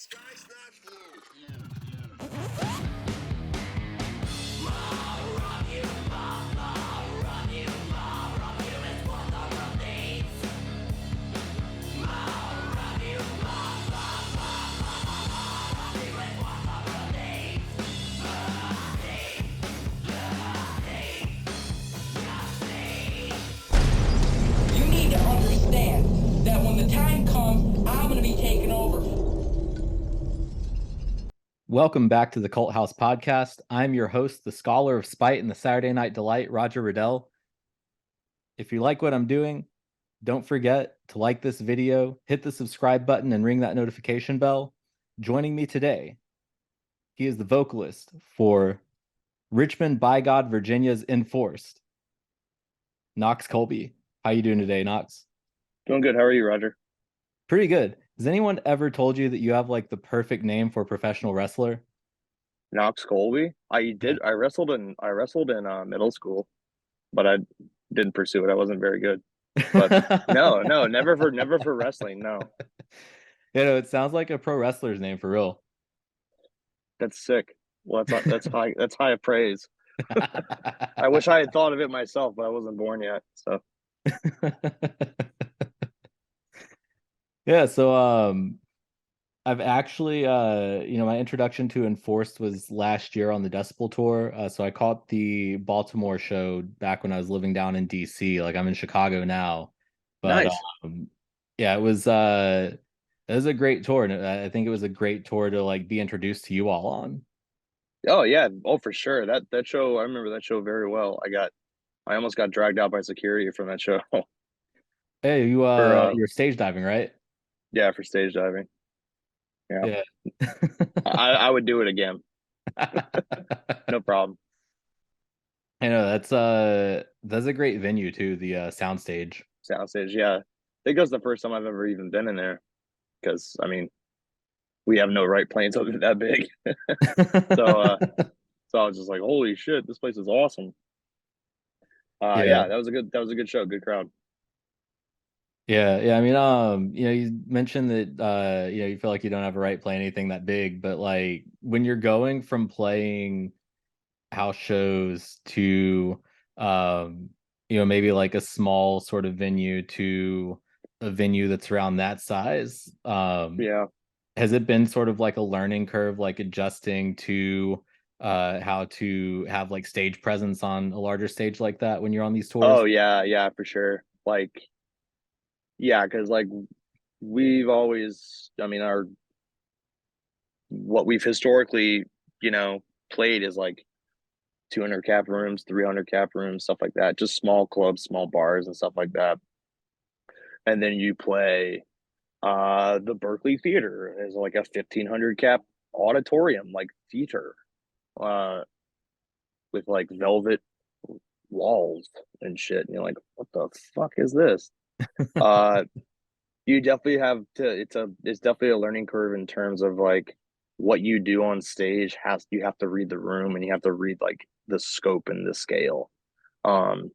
sky's not blue. You need to understand that when the time comes, I'm going to be taking over. Welcome back to the Cult House Podcast. I'm your host, the Scholar of Spite and the Saturday Night Delight, Roger Riddell. If you like what I'm doing, don't forget to like this video, hit the subscribe button, and ring that notification bell. Joining me today, he is the vocalist for Richmond, by God, Virginia's Enforced, Knox Colby. How you doing today, Knox? Doing good. How are you, Roger? Pretty good. Has anyone ever told you that you have like the perfect name for a professional wrestler? Knox Colby. I wrestled in middle school, but I didn't pursue it. I wasn't very good. But no, never for wrestling. No, It sounds like a pro wrestler's name for real. that's sick. Well, that's high. That's high praise. I wish I had thought of it myself, but I wasn't born yet. So Yeah, so I've actually my introduction to Enforced was last year on the Decibel tour. So I caught the Baltimore show back when I was living down in DC. Like I'm in Chicago now. But nice. Yeah, it was a great tour, and I think it was a great tour to like be introduced to you all on. Oh yeah. Oh for sure. That show. I remember that show very well. I almost got dragged out by security from that show. Hey, you're stage diving, right? Yeah, for stage diving. Yeah. Yeah. I would do it again. No problem. I know that's a great venue too, the soundstage. Soundstage, yeah. I think that's the first time I've ever even been in there. Because I mean, we have no right planes other than that big. So I was just like, holy shit, this place is awesome. Yeah, that was a good show, good crowd. Yeah. I mean, you mentioned that you feel like you don't have a right play anything that big, but like when you're going from playing house shows to maybe like a small sort of venue to a venue that's around that size, Yeah. has it been sort of like a learning curve, like adjusting to how to have like stage presence on a larger stage like that when you're on these tours? Oh yeah, for sure. Like, yeah, because like we've always, I mean, what we've historically, played is like 200 cap rooms, 300 cap rooms, stuff like that. Just small clubs, small bars, and stuff like that. And then you play the Berkeley Theater is like a 1,500 cap auditorium, like theater, uh, with like velvet walls and shit. And you're like, what the fuck is this? You definitely have to. It's definitely a learning curve in terms of like what you do on stage. You have to read the room and you have to read like the scope and the scale. Because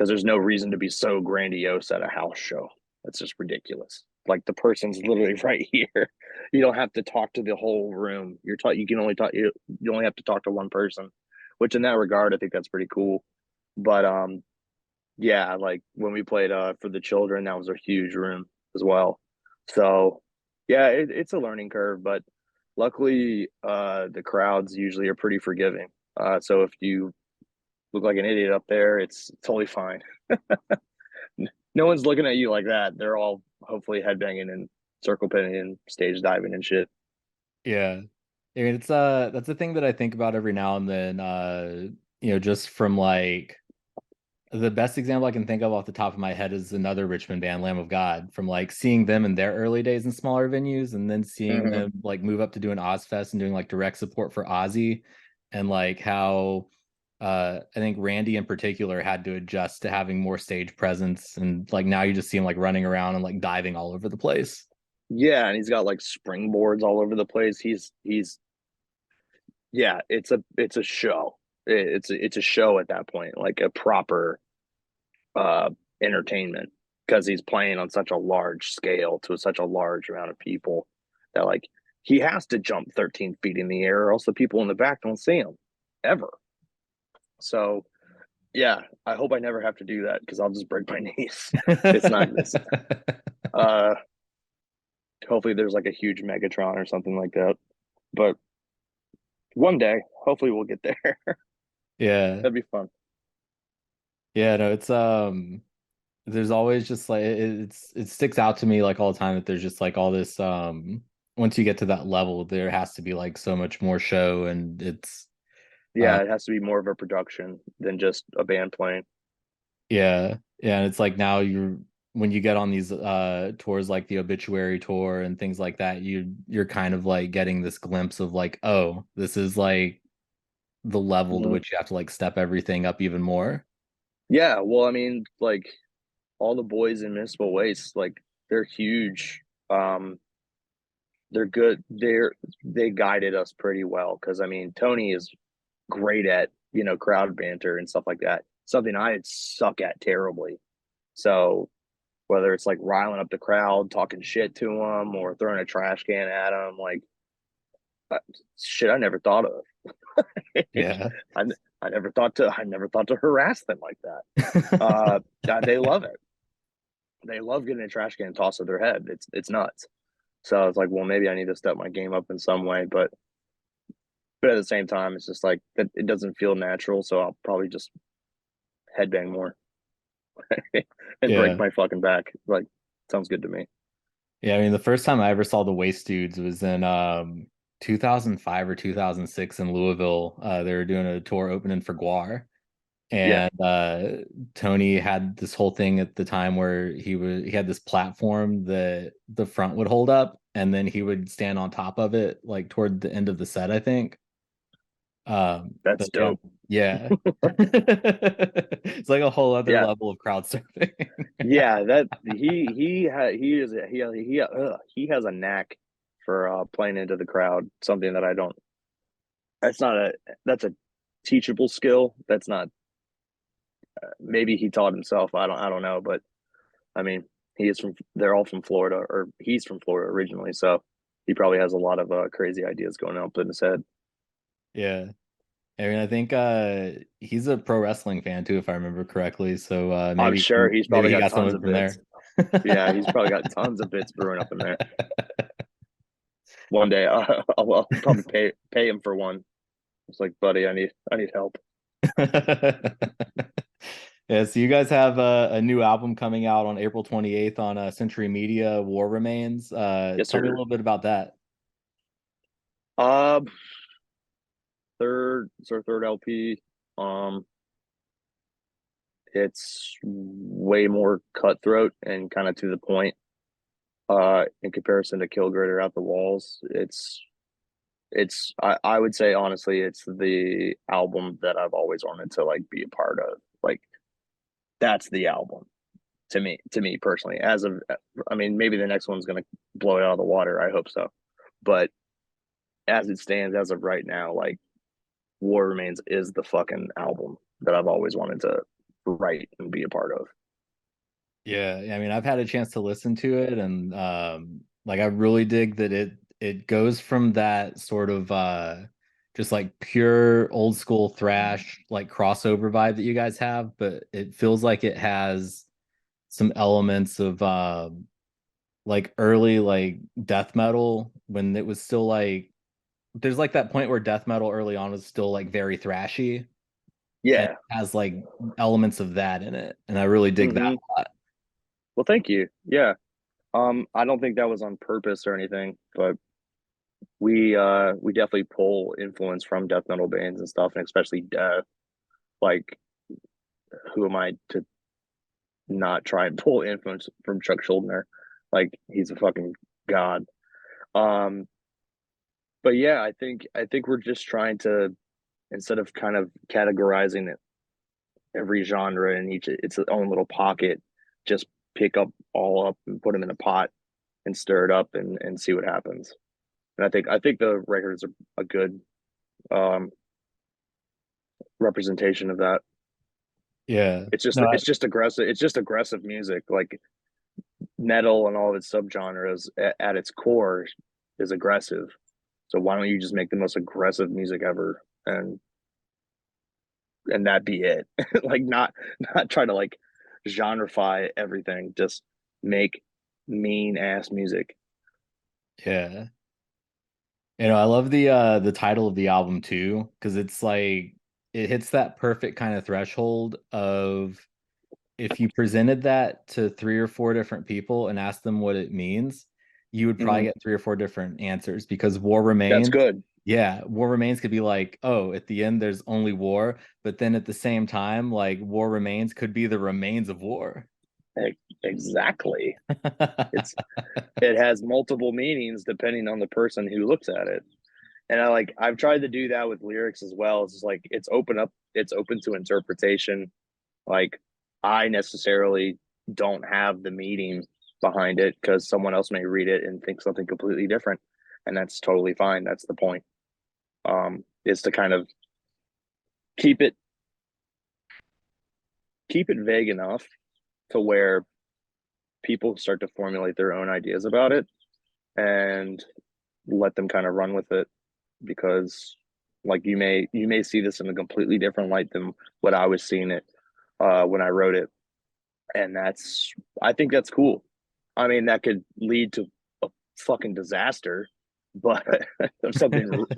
there's no reason to be so grandiose at a house show. It's just ridiculous. Like the person's literally right here. You don't have to talk to the whole room. You can only talk. You only have to talk to one person, which in that regard, I think that's pretty cool. But yeah, like when we played for the children, that was a huge room as well. So yeah, it's a learning curve, but luckily the crowds usually are pretty forgiving. So if you look like an idiot up there, it's totally fine. No one's looking at you like that. They're all hopefully headbanging and circle pinning and stage diving and shit. Yeah. I mean, it's that's the thing that I think about every now and then. Just from like the best example I can think of off the top of my head is another Richmond band, Lamb of God, from like seeing them in their early days in smaller venues and then seeing them like move up to doing Ozfest and doing like direct support for Ozzy, and like how I think Randy in particular had to adjust to having more stage presence, and like now you just see him like running around and like diving all over the place. Yeah, and he's got like springboards all over the place. He's yeah, it's a show. It's a show at that point, like a proper entertainment, because he's playing on such a large scale to such a large amount of people that like he has to jump 13 feet in the air, or else the people in the back don't see him ever. So yeah, I hope I never have to do that because I'll just break my knees. It's not this. Hopefully there's like a huge Megatron or something like that. But one day, hopefully we'll get there. Yeah. That'd be fun. Yeah, no, it's there's always just like it sticks out to me like all the time that there's just like all this once you get to that level, there has to be like so much more show, and it's Yeah, it has to be more of a production than just a band playing. yeah, yeah, and it's like now you're when you get on these tours like the Obituary tour and things like that, you're kind of like getting this glimpse of like, oh, this is like the level to Mhm. which you have to like step everything up even more. Yeah, well, I mean, like all the boys in Municipal Waste, like they're huge. They're good. They guided us pretty well because I mean, Tony is great at crowd banter and stuff like that. Something I suck at terribly. So whether it's like riling up the crowd, talking shit to them, or throwing a trash can at them, like shit, I never thought of. Yeah. I, I never thought to harass them like that. They love it. They love getting a trash can tossed at their head. It's nuts. So I was like, well, maybe I need to step my game up in some way, but at the same time, it's just like that. It doesn't feel natural, so I'll probably just headbang more and break Yeah. my fucking back. Like, sounds good to me. Yeah, I mean the first time I ever saw the Waste Dudes was in 2005 or 2006 in Louisville. They were doing a tour opening for Guar. Yeah, And Tony had this whole thing at the time where he had this platform that the front would hold up, and then he would stand on top of it like toward the end of the set, I think. that's But yeah, dope. yeah. It's like a whole other Yeah, level of crowd surfing. yeah. That he has a knack for playing into the crowd. Something that I don't. That's not a that's a teachable skill. That's not. Maybe he taught himself. I don't know, but I mean, he is from. They're all from Florida, or he's from Florida originally, so he probably has a lot of crazy ideas going up in his head. Yeah. I mean, I think he's a pro wrestling fan too, if I remember correctly. So I'm sure he's maybe probably he got got some tons of it of from bits. there. Yeah, he's probably got tons of bits brewing up in there. One day, I'll probably pay him for one. It's like, buddy, I need help. Yeah, so you guys have a new album coming out on April 28th on Century Media, War Remains. Yes, Tell me a sir. little bit about that. Uh, it's our third LP. Um, it's way more cutthroat and kind of to the point. In comparison to Kill Gritter Out the Walls, I would say honestly, it's the album that I've always wanted to like be a part of. Like that's the album to me personally. As of, I mean, maybe the next one's gonna blow it out of the water. I hope so, but as it stands, as of right now, like War Remains is the fucking album that I've always wanted to write and be a part of. Yeah, I mean, I've had a chance to listen to it, and like I really dig that it goes from that sort of just like pure old school thrash like crossover vibe that you guys have, but it feels like it has some elements of like early like death metal when it was still like there's like that point where death metal early on was still like very thrashy, and Yeah. it has like elements of that in it, and I really dig that Hmm. a lot. Well, thank you. Yeah. I don't think that was on purpose or anything, but we definitely pull influence from death metal bands and stuff, and especially death. Like, who am I to not try and pull influence from Chuck Schuldiner? Like, he's a fucking god. Um, but yeah, I think we're just trying to, instead of kind of categorizing it, every genre in each its own little pocket, just pick up all up and put them in a pot and stir it up and see what happens. And I think the records are a good um, representation of that. Yeah. It's just No, it's just aggressive. It's just aggressive music, like metal and all of its subgenres at its core. is aggressive. So why don't you just make the most aggressive music ever and that be it? Like not try to like genreify everything. Just make mean ass music. Yeah. I love the title of the album too, because it's like it hits that perfect kind of threshold of if you presented that to 3 or 4 different people and asked them what it means, you would probably Mhm. get 3 or 4 different answers because War That's Remains, good. yeah, War Remains could be like, oh, at the end there's only war, but then at the same time, like War Remains could be the remains of war. Exactly. It has multiple meanings depending on the person who looks at it. And I've tried to do that with lyrics as well. It's just like it's open to interpretation. Like I necessarily don't have the meaning behind it because someone else may read it and think something completely different. And that's totally fine. That's the point. Is to kind of keep it vague enough to where people start to formulate their own ideas about it and let them kind of run with it because like you may see this in a completely different light than what I was seeing it when I wrote it, and I think that's cool. I mean, that could lead to a fucking disaster, but if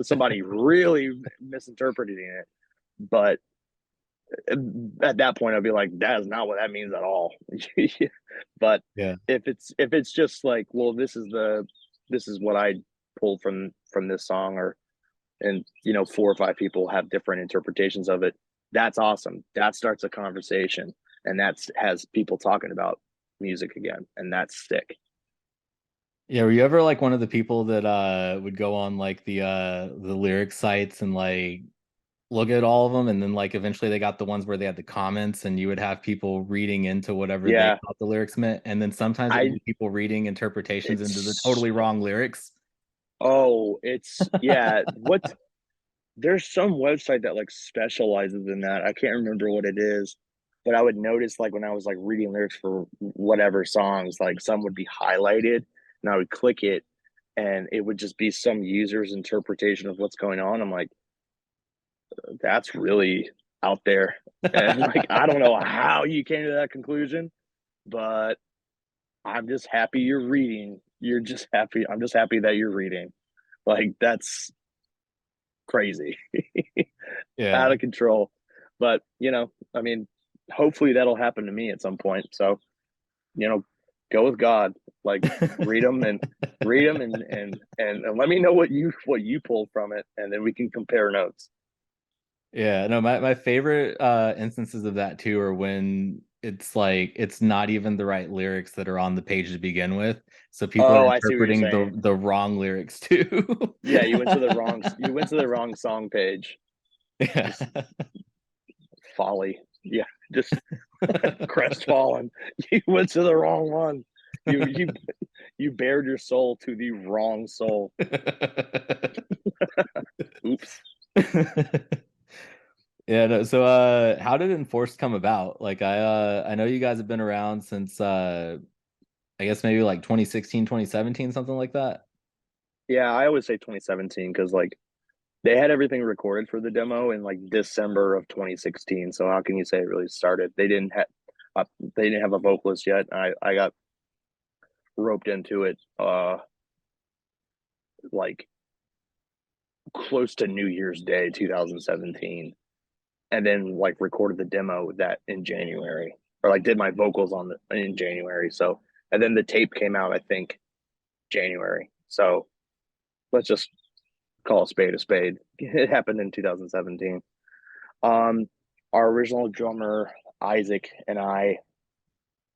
somebody really misinterpreting it. But at that point, I'd be like, that is not what that means at all. But Yeah. if it's just like, well, this is what I pulled from this song, or and 4 or 5 people have different interpretations of it, that's awesome. That starts a conversation, and that's has people talking about music again, and that's sick. Yeah, were you ever like one of the people that would go on like the lyric sites and like look at all of them, and then like eventually they got the ones where they had the comments and you would have people reading into whatever they Yeah, thought the lyrics meant, and then sometimes it would I be people reading interpretations into the it's totally wrong lyrics. it's yeah, there's some website that like specializes in that. I can't remember what it is, but I would notice like when I was like reading lyrics for whatever songs, like some would be highlighted and I would click it and it would just be some user's interpretation of what's going on. I'm like, that's really out there. And like, I don't know how you came to that conclusion, but I'm just happy you're reading. You're just happy. I'm just happy that you're reading. Like, that's crazy. Yeah. Out of control. But, I mean, hopefully that'll happen to me at some point. So, go with God. Like read them and let me know what you pulled from it, and then we can compare notes. Yeah, no, my favorite instances of that too are when it's like it's not even the right lyrics that are on the page to begin with. So people are Oh, I see what you're interpreting saying. the wrong lyrics too. Yeah, you went to the wrong song page. Yeah. Just folly. Yeah, just crestfallen. You went to the wrong one. You bared your soul to the wrong soul. Oops. Yeah, no, so how did Enforced come about? Like I know you guys have been around since I guess maybe like 2016, 2017, something like that. Yeah, I always say 2017 because like they had everything recorded for the demo in like December of 2016. So how can you say it really started? They didn't have a vocalist yet. I got roped into it like close to New Year's Day 2017, and then like recorded the demo that in January, or like did my vocals in January. So and then the tape came out I think January. So let's just call a spade a spade. It happened in 2017. Um, our original drummer Isaac and I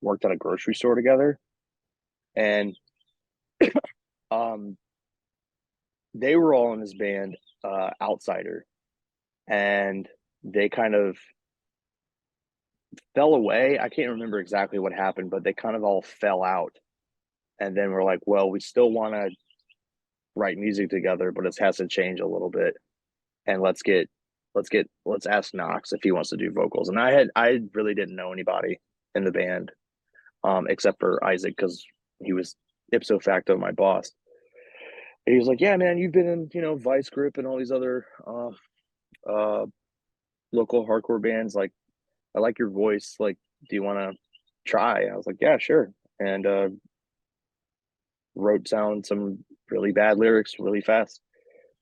worked at a grocery store together, and um, they were all in this band, Outsider, and they kind of fell away. I can't remember exactly what happened, but they kind of all fell out. And then we're like, well, we still want to write music together, but it has to change a little bit. And let's ask Knox if he wants to do vocals. And I really didn't know anybody in the band, except for Isaac because he was ipso facto my boss. he was like, yeah, man, you've been in, Vice Grip and all these other uh local hardcore bands. Like, I like your voice. Like, do you want to try? I was like, yeah, sure. And wrote down some really bad lyrics really fast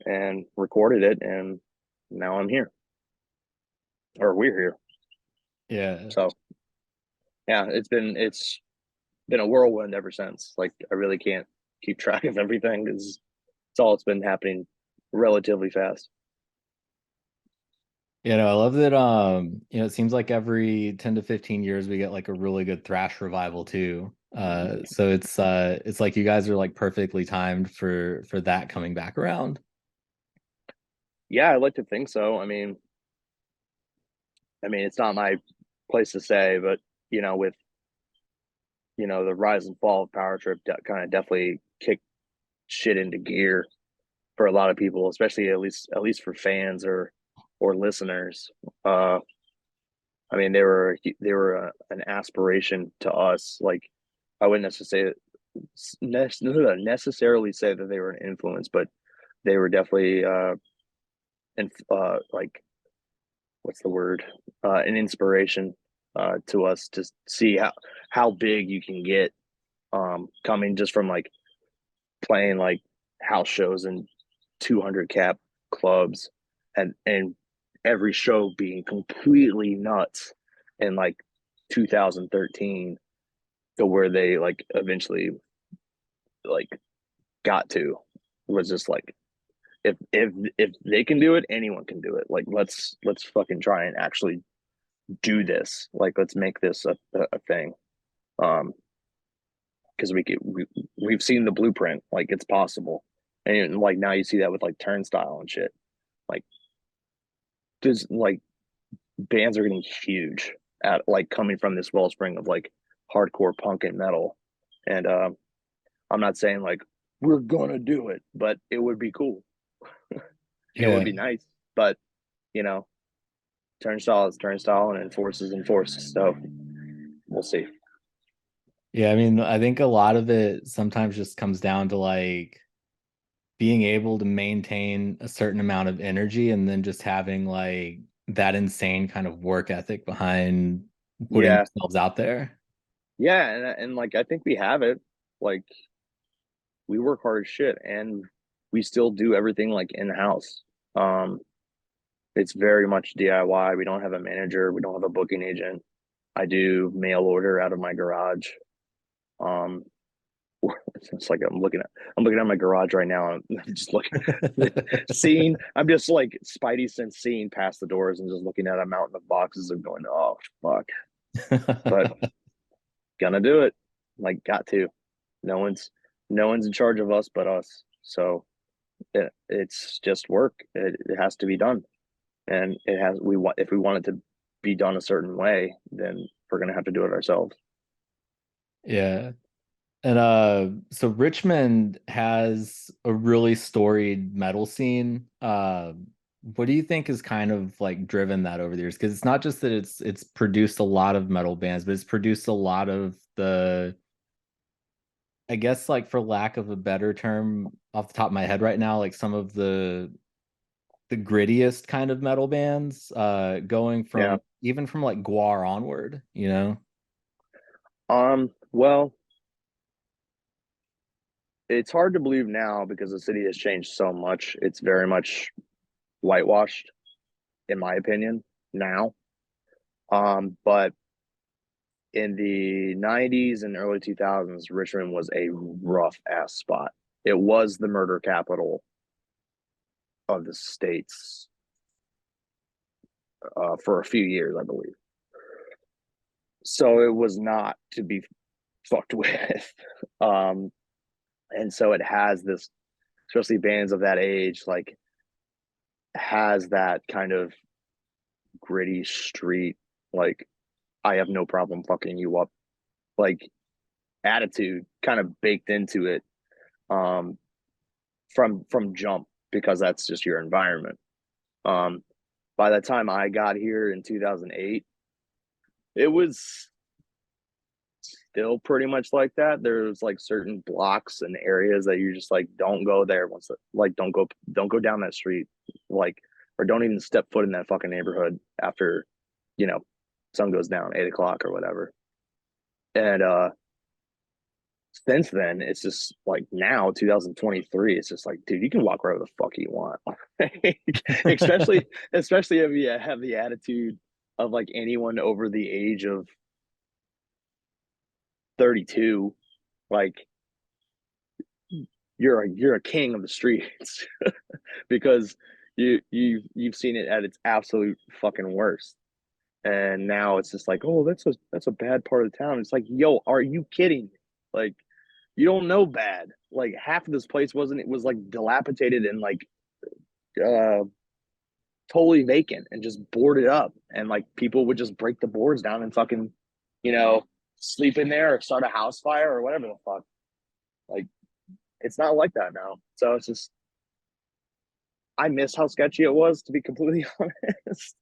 and recorded it. And now I'm here, or we're here. Yeah. So yeah, it's been a whirlwind ever since. Like, I really can't keep track of everything because it's been happening relatively fast. I love that it seems like every 10 to 15 years we get like a really good thrash revival too. So it's like you guys are like perfectly timed for that coming back around. Yeah, I'd like to think so. I mean, it's not my place to say, but with the rise and fall of Power Trip kind of definitely kicked shit into gear for a lot of people, especially at least for fans or listeners. Uh, I mean, they were an aspiration to us. Like, I wouldn't necessarily say that they were an influence, but they were definitely and like, what's the word, an inspiration to us to see how big you can get, coming just from like playing like house shows and 200 cap clubs, and every show being completely nuts in like 2013, to where they like eventually like got to, was just like, if they can do it, anyone can do it. Like, let's fucking try and actually do this. Like, let's make this a thing. Um, because we've seen the blueprint. Like, it's possible, and like now you see that with like Turnstile and shit. Like, there's like bands are getting huge at like coming from this wellspring of like hardcore punk and metal, and I'm not saying like we're gonna do it, but it would be cool. It would Yeah. be nice, but you know, Turnstile is Turnstile, and Enforce is Enforce. So we'll see. Yeah, I mean, I think a lot of it sometimes just comes down to like being able to maintain a certain amount of energy and then just having like that insane kind of work ethic behind putting Yeah, themselves out there. yeah, and like I think we have it. Like, we work hard as shit, and we still do everything like in house. Um, it's very much DIY. We don't have a manager. We don't have a booking agent. I do mail order out of my garage. Um, it's like I'm looking at my garage right now. And I'm just looking, seeing. I'm just like Spidey sense seeing past the doors and just looking at a mountain of boxes and going, oh fuck. But gonna do it. Like, got to. No one's no one's in charge of us but us. So it's just work. It has to be done, and it has. We want if we want it to be done a certain way, then we're gonna have to do it ourselves. Yeah. And so Richmond has a really storied metal scene. What do you think is kind of like driven that over the years? Because it's not just that it's produced a lot of metal bands, but it's produced a lot of the, I guess, like for lack of a better term off the top of my head right now, like some of the grittiest kind of metal bands, going Yeah. from even from like Guar onward, you know? Well, it's hard to believe now because the city has changed so much. It's very much whitewashed, in my opinion, now. But in the 90s and early 2000s, Richmond was a rough ass spot. It was the murder capital of the states, for a few years, I believe. So it was not to be fucked with. Um, and so it has this, especially bands of that age, like, has that kind of gritty street, like, I have no problem fucking you up, like, attitude kind of baked into it, um, from jump, because that's just your environment. Um, by the time I got here in 2008, it was still pretty much like that. There's like certain blocks and areas that you're just like, don't go there like don't go down that street, like, or don't even step foot in that fucking neighborhood after, you know, sun goes down 8 o'clock or whatever. And since then, it's just like now 2023. It's just like, dude, you can walk wherever the fuck you want, especially if you have the attitude of like anyone over the age of 32. Like you're a king of the streets because you've seen it at its absolute fucking worst. And now it's just like, oh, that's a bad part of the town. It's like, yo, are you kidding? Like, you don't know bad. Like half of this place it was like dilapidated and like uh totally vacant and just boarded up. And like people would just break the boards down and fucking, you know, sleep in there or start a house fire or whatever the fuck. Like, it's not like that now. So it's just, I miss how sketchy it was, to be completely honest.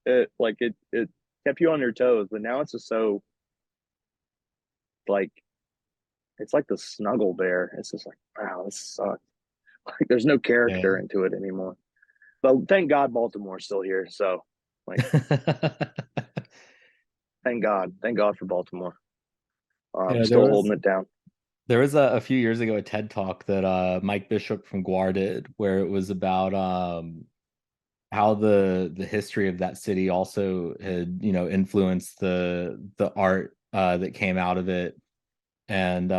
It kept you on your toes, but now it's just so like, it's like the snuggle bear. It's just like, wow, this sucks. Like there's no character into it anymore. But thank God Baltimore's still here. So like thank God for Baltimore. Still holding it down. There was a few years ago a TED talk that Mike Bishop from GWAR did, where it was about how the history of that city also had, you know, influenced the art that came out of it. And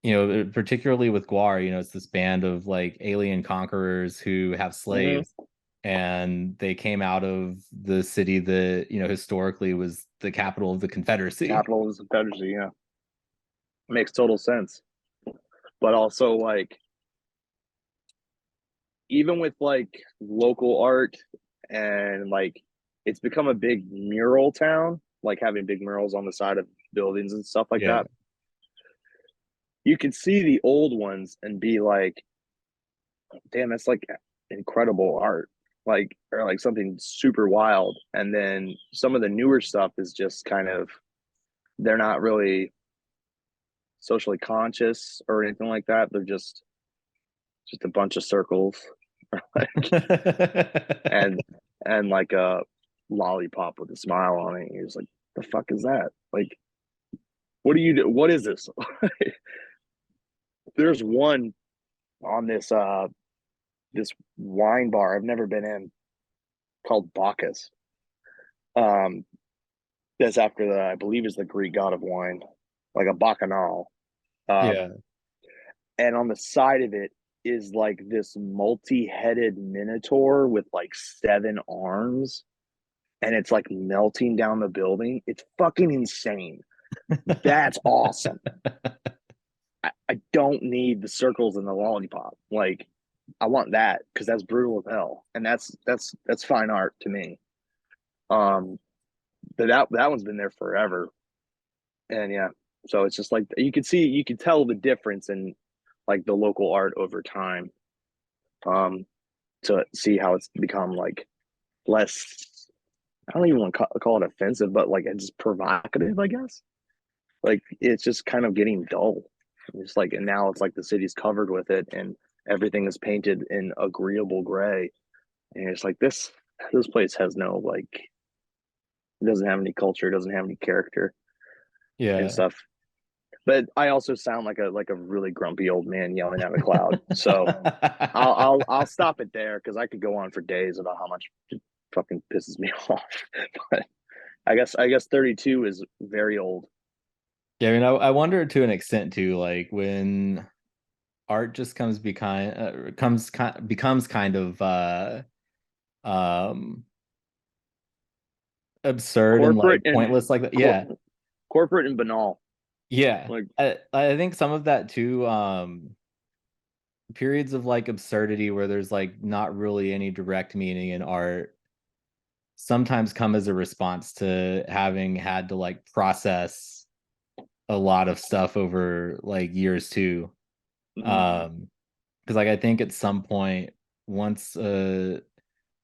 you know, particularly with GWAR, you know, it's this band of like alien conquerors who have slaves, and they came out of the city that, you know, historically was the capital of the Confederacy. Capital of the Confederacy, yeah. Makes total sense. But also, like, even with like local art and like, it's become a big mural town, like having big murals on the side of buildings and stuff like that. You can see the old ones and be like, damn, that's like incredible art, like, or like something super wild. And then some of the newer stuff is just kind of, they're not really socially conscious or anything like that. They're just a bunch of circles and like a lollipop with a smile on it. You're just like, the fuck is that? Like, what do you do? What is this? There's one on this this wine bar I've never been in called Bacchus. That's after the, I believe, is the Greek god of wine, like a bacchanal. And on the side of it is like this multi-headed minotaur with like 7 arms, and it's like melting down the building. It's fucking insane. That's awesome. I don't need the circles and the lollipop. Like, I want that because that's brutal as hell, and that's fine art to me. But that one's been there forever, and yeah. So it's just like you can tell the difference in like the local art over time. To see how it's become like less. I don't even want to call it offensive, but like it's provocative, I guess. Like it's just kind of getting dull. It's like, and now it's like the city's covered with it, and everything is painted in agreeable gray, and it's like this place has no like, it doesn't have any culture, it doesn't have any character, and stuff. But I also sound like a really grumpy old man yelling at a cloud. So I'll stop it there because I could go on for days about how much it fucking pisses me off. But I guess 32 is very old. Yeah, I mean, I wonder to an extent too, like when art just becomes kind of absurd Corporate and like pointless like that. Yeah. Corporate and banal. Yeah. Like, I think some of that too, periods of like absurdity where there's like not really any direct meaning in art sometimes come as a response to having had to like process a lot of stuff over like years too. Because like I think at some point once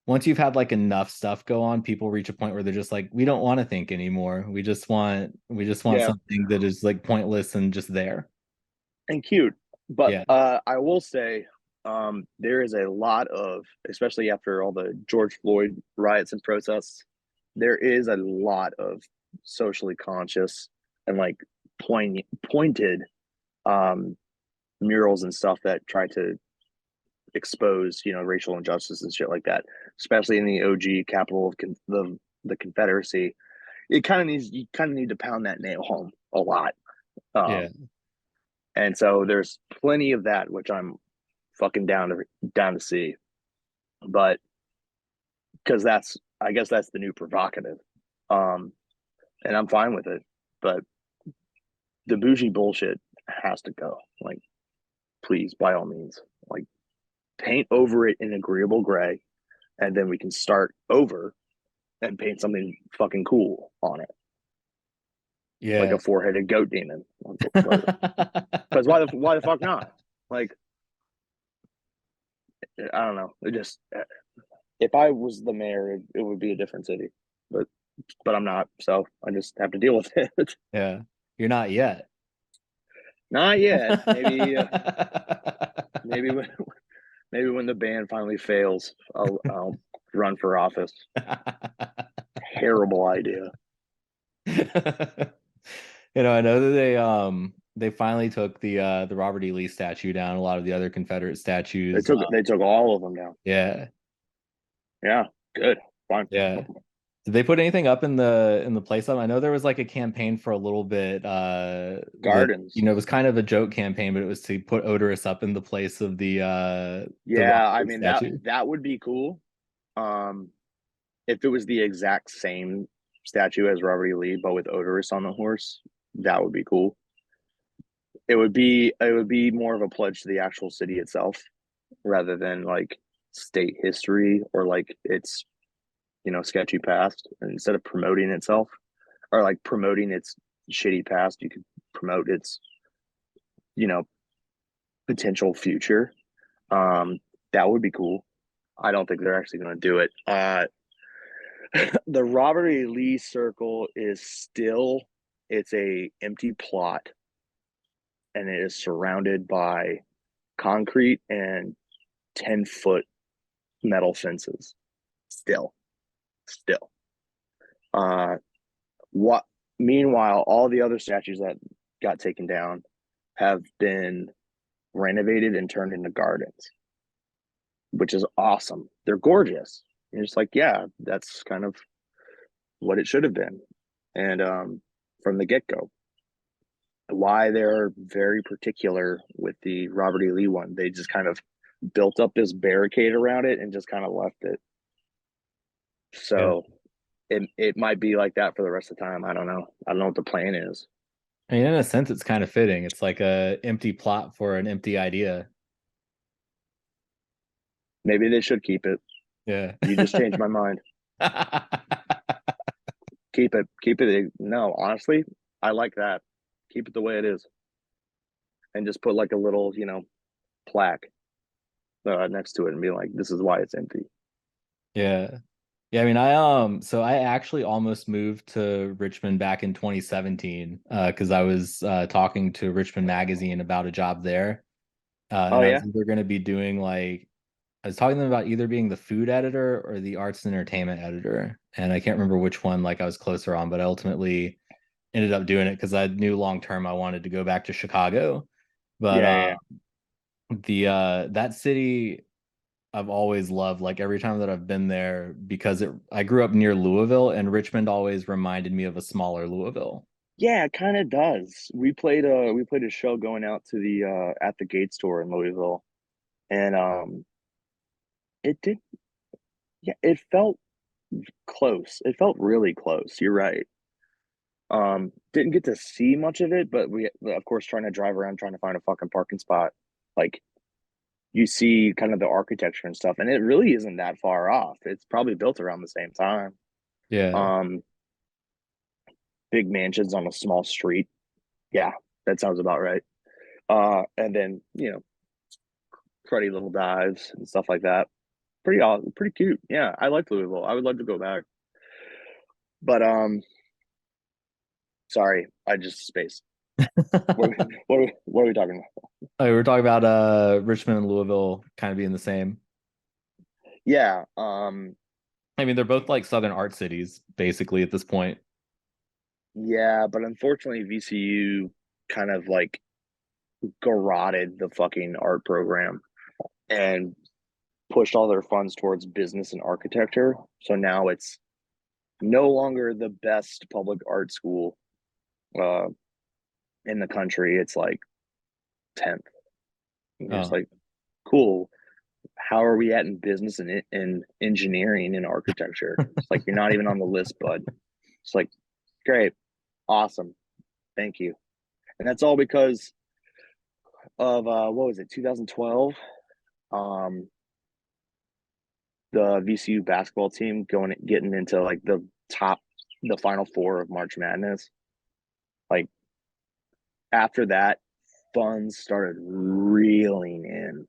once you've had like enough stuff go on, people reach a point where they're just like, we don't want to think anymore. We just want Yeah, something that is like pointless and just there. and cute. But Yeah. I will say, there is a lot of, especially after all the George Floyd riots and protests, there is a lot of socially conscious and like pointed um, murals and stuff that try to expose, racial injustice and shit like that. Especially in the OG capital of the Confederacy, you kind of need to pound that nail home a lot. Yeah. And so there's plenty of that, which I'm fucking down to see. But because I guess that's the new provocative. Um, and I'm fine with it. But the bougie bullshit has to go. Like, please, by all means, like paint over it in agreeable gray, and then we can start over and paint something fucking cool on it, like Yeah. a four-headed goat demon. Because why the fuck not? Like, I don't know. It just, if I was the mayor, it would be a different city. But I'm not, so I just have to deal with it. Yeah. You're not yet. Not yet. Maybe when the band finally fails, I'll run for office. Terrible idea. I know that they finally took the Robert E. Lee statue down, a lot of the other Confederate statues. They took all of them down. Yeah. Yeah, good. Fine. Yeah. Did they put anything up in the place of? I know there was like a campaign for a little bit. Gardens. It was kind of a joke campaign, but it was to put Odorous up in the place of the Yeah, I Robert mean statue. that would be cool. If it was the exact same statue as Robert E. Lee, but with Odorous on the horse, that would be cool. It would be more of a pledge to the actual city itself, rather than like state history or like its sketchy past. And instead of promoting itself or like promoting its shitty past, you could promote its you know potential future. That would be cool. I don't think they're actually going to do it. The Robert E. Lee Circle is still, it's a empty plot, and it is surrounded by concrete and 10-foot metal fences. Still. Uh, what? Meanwhile, all the other statues that got taken down have been renovated and turned into gardens, which is awesome. They're gorgeous. You're just like, yeah, that's kind of what it should have been. And from the get-go, why they're very particular with the Robert E. Lee one, they just kind of built up this barricade around it and just kind of left it. So it might be like that for the rest of the time. I don't know what the plan is. I mean, in a sense, it's kind of fitting. It's like a empty plot for an empty idea. Maybe they should keep it. Yeah. You just changed my mind. Keep it. No, honestly, I like that. Keep it the way it is, and just put like a little, plaque next to it, and be like, "This is why it's empty." Yeah. Yeah, I mean, so I actually almost moved to Richmond back in 2017 because I was talking to Richmond Magazine about a job there. And I was either going to be doing like, I was talking to them about either being the food editor or the arts and entertainment editor. And I can't remember which one like I was closer on, but I ultimately ended up doing it because I knew long term I wanted to go back to Chicago. But that city I've always loved, like every time that I've been there, because I grew up near Louisville, and Richmond always reminded me of a smaller Louisville. Yeah, it kind of does. We played a show going out to the at the Gate store in Louisville, and it did. Yeah, it felt close. It felt really close. You're right. Didn't get to see much of it, but we, of course, trying to drive around trying to find a fucking parking spot. Like, you see kind of the architecture and stuff, and it really isn't that far off. It's probably built around the same time. Yeah. Big mansions on a small street. Yeah, that sounds about right. And then, cruddy little dives and stuff like that. pretty awesome, pretty cute. Yeah, I like Louisville. I would love to go back. But sorry, I just spaced. What are we talking about? Oh, we were talking about Richmond and Louisville kind of being the same. Yeah, I mean, they're both like Southern art cities, basically, at this point. yeah, but unfortunately, VCU kind of like garroted the fucking art program and pushed all their funds towards business and architecture. So now it's no longer the best public art school uh, in the country. It's like 10th. And you're just Oh, like, cool. How are we at in business and in engineering and architecture? It's like, you're not even on the list, bud. It's like, great, awesome, thank you. And that's all because of what was it, 2012? Um, the VCU basketball team getting into like the final four of March Madness. Like after that, funds started reeling in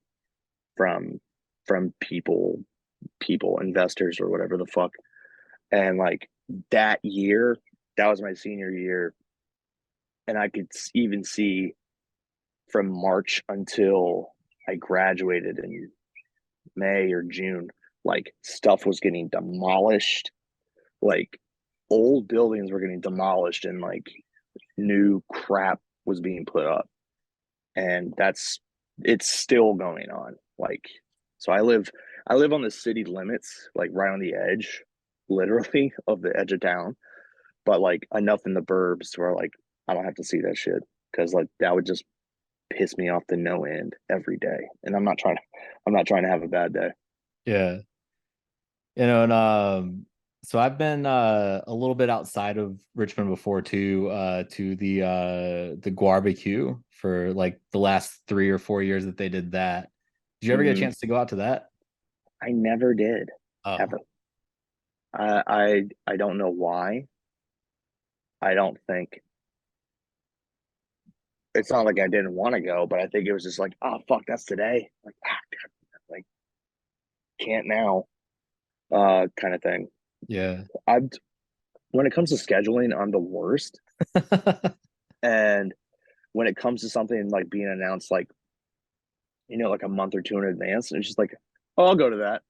from people, investors or whatever the fuck. And like that year, that was my senior year, and I could even see from March until I graduated in May or June, like stuff was getting demolished, like old buildings were getting demolished and like new crap was being put up. And it's still going on. Like, so I live on the city limits, like right on the edge, literally of the edge of town, but like enough in the burbs where like I don't have to see that shit, because like that would just piss me off to no end every day. And I'm not trying to have a bad day. yeah. And so I've been a little bit outside of Richmond before too, to the barbecue for like the last 3 or 4 years that they did that. Did you ever get a Mm-hmm. chance to go out to that? I never did, Oh, ever. I don't know why. I don't think it's not like I didn't want to go, but I think it was just like, oh fuck, that's today. Like, God, like can't now, kind of thing. yeah. I When it comes to scheduling, I'm the worst. And when it comes to something like being announced, like like a month or two in advance, it's just like, oh, I'll go to that,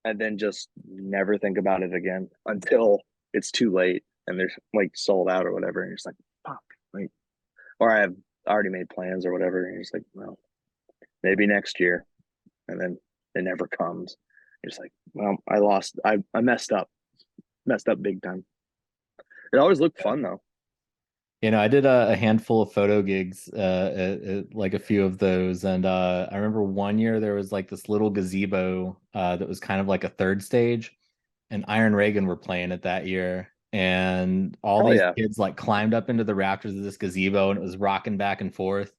and then just never think about it again until it's too late and they're like sold out or whatever, and you're just like, fuck, like, or I have already made plans or whatever, and you're just like, well, maybe next year, and then it never comes. You're just like, well, I messed up big time. It always looked fun though. I did a handful of photo gigs, like a few of those, and I remember one year there was like this little gazebo that was kind of like a third stage, and Iron Reagan were playing it that year, and all Hell these yeah. kids like climbed up into the rafters of this gazebo, and it was rocking back and forth,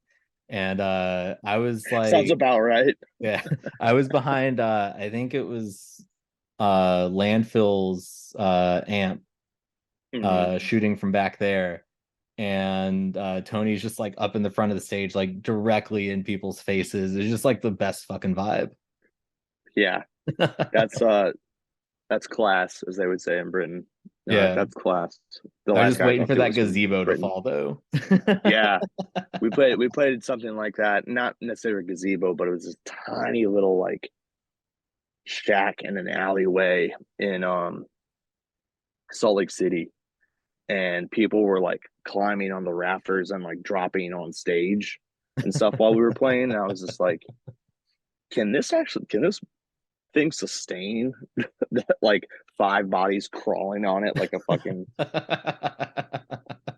and I was Sounds like, about right. yeah, I was behind, I think it was Landfill's amp, Mm-hmm. shooting from back there, and Tony's just like up in the front of the stage, like directly in people's faces. It's just like the best fucking vibe. Yeah, that's class, as they would say in Britain. Yeah, That's class. The I was last just guy I waiting talked for to that was from gazebo to Britain. fall though. Yeah, we played something like that. Not necessarily a gazebo, but it was this tiny little like shack in an alleyway in Salt Lake City, and people were like climbing on the rafters and like dropping on stage and stuff while we were playing. And I was just like, can this thing sustain that, like five bodies crawling on it like a fucking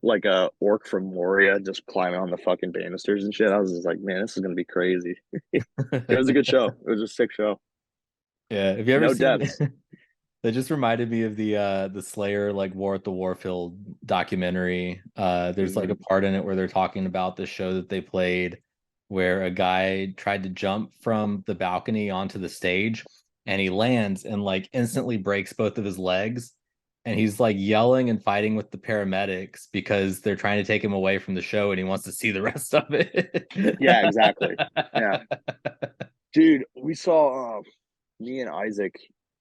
like a orc from Moria just climbing on the fucking banisters and shit. I was just like, man, this is gonna be crazy. It was a good show. It was a sick show. Yeah, have you ever No seen deaths. that? Just reminded me of the Slayer like War at the Warfield documentary. There's like a Mm-hmm. part in it where they're talking about the show that they played where a guy tried to jump from the balcony onto the stage, and he lands and like instantly breaks both of his legs, and he's like yelling and fighting with the paramedics because they're trying to take him away from the show and he wants to see the rest of it. Yeah, exactly. Yeah. Dude, we saw me and Isaac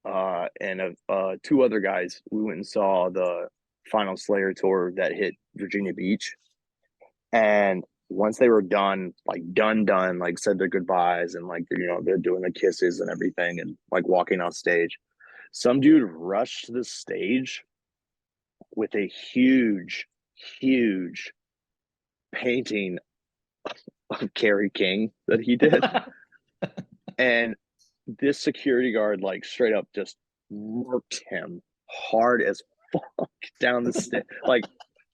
and two other guys. We went and saw the final Slayer tour that hit Virginia Beach. And once they were done, like done, like said their goodbyes and like they're doing the kisses and everything and like walking off stage. Some dude rushed the stage with a huge painting of Kerry King that he did. And this security guard like straight up just worked him hard as fuck down the stairs, like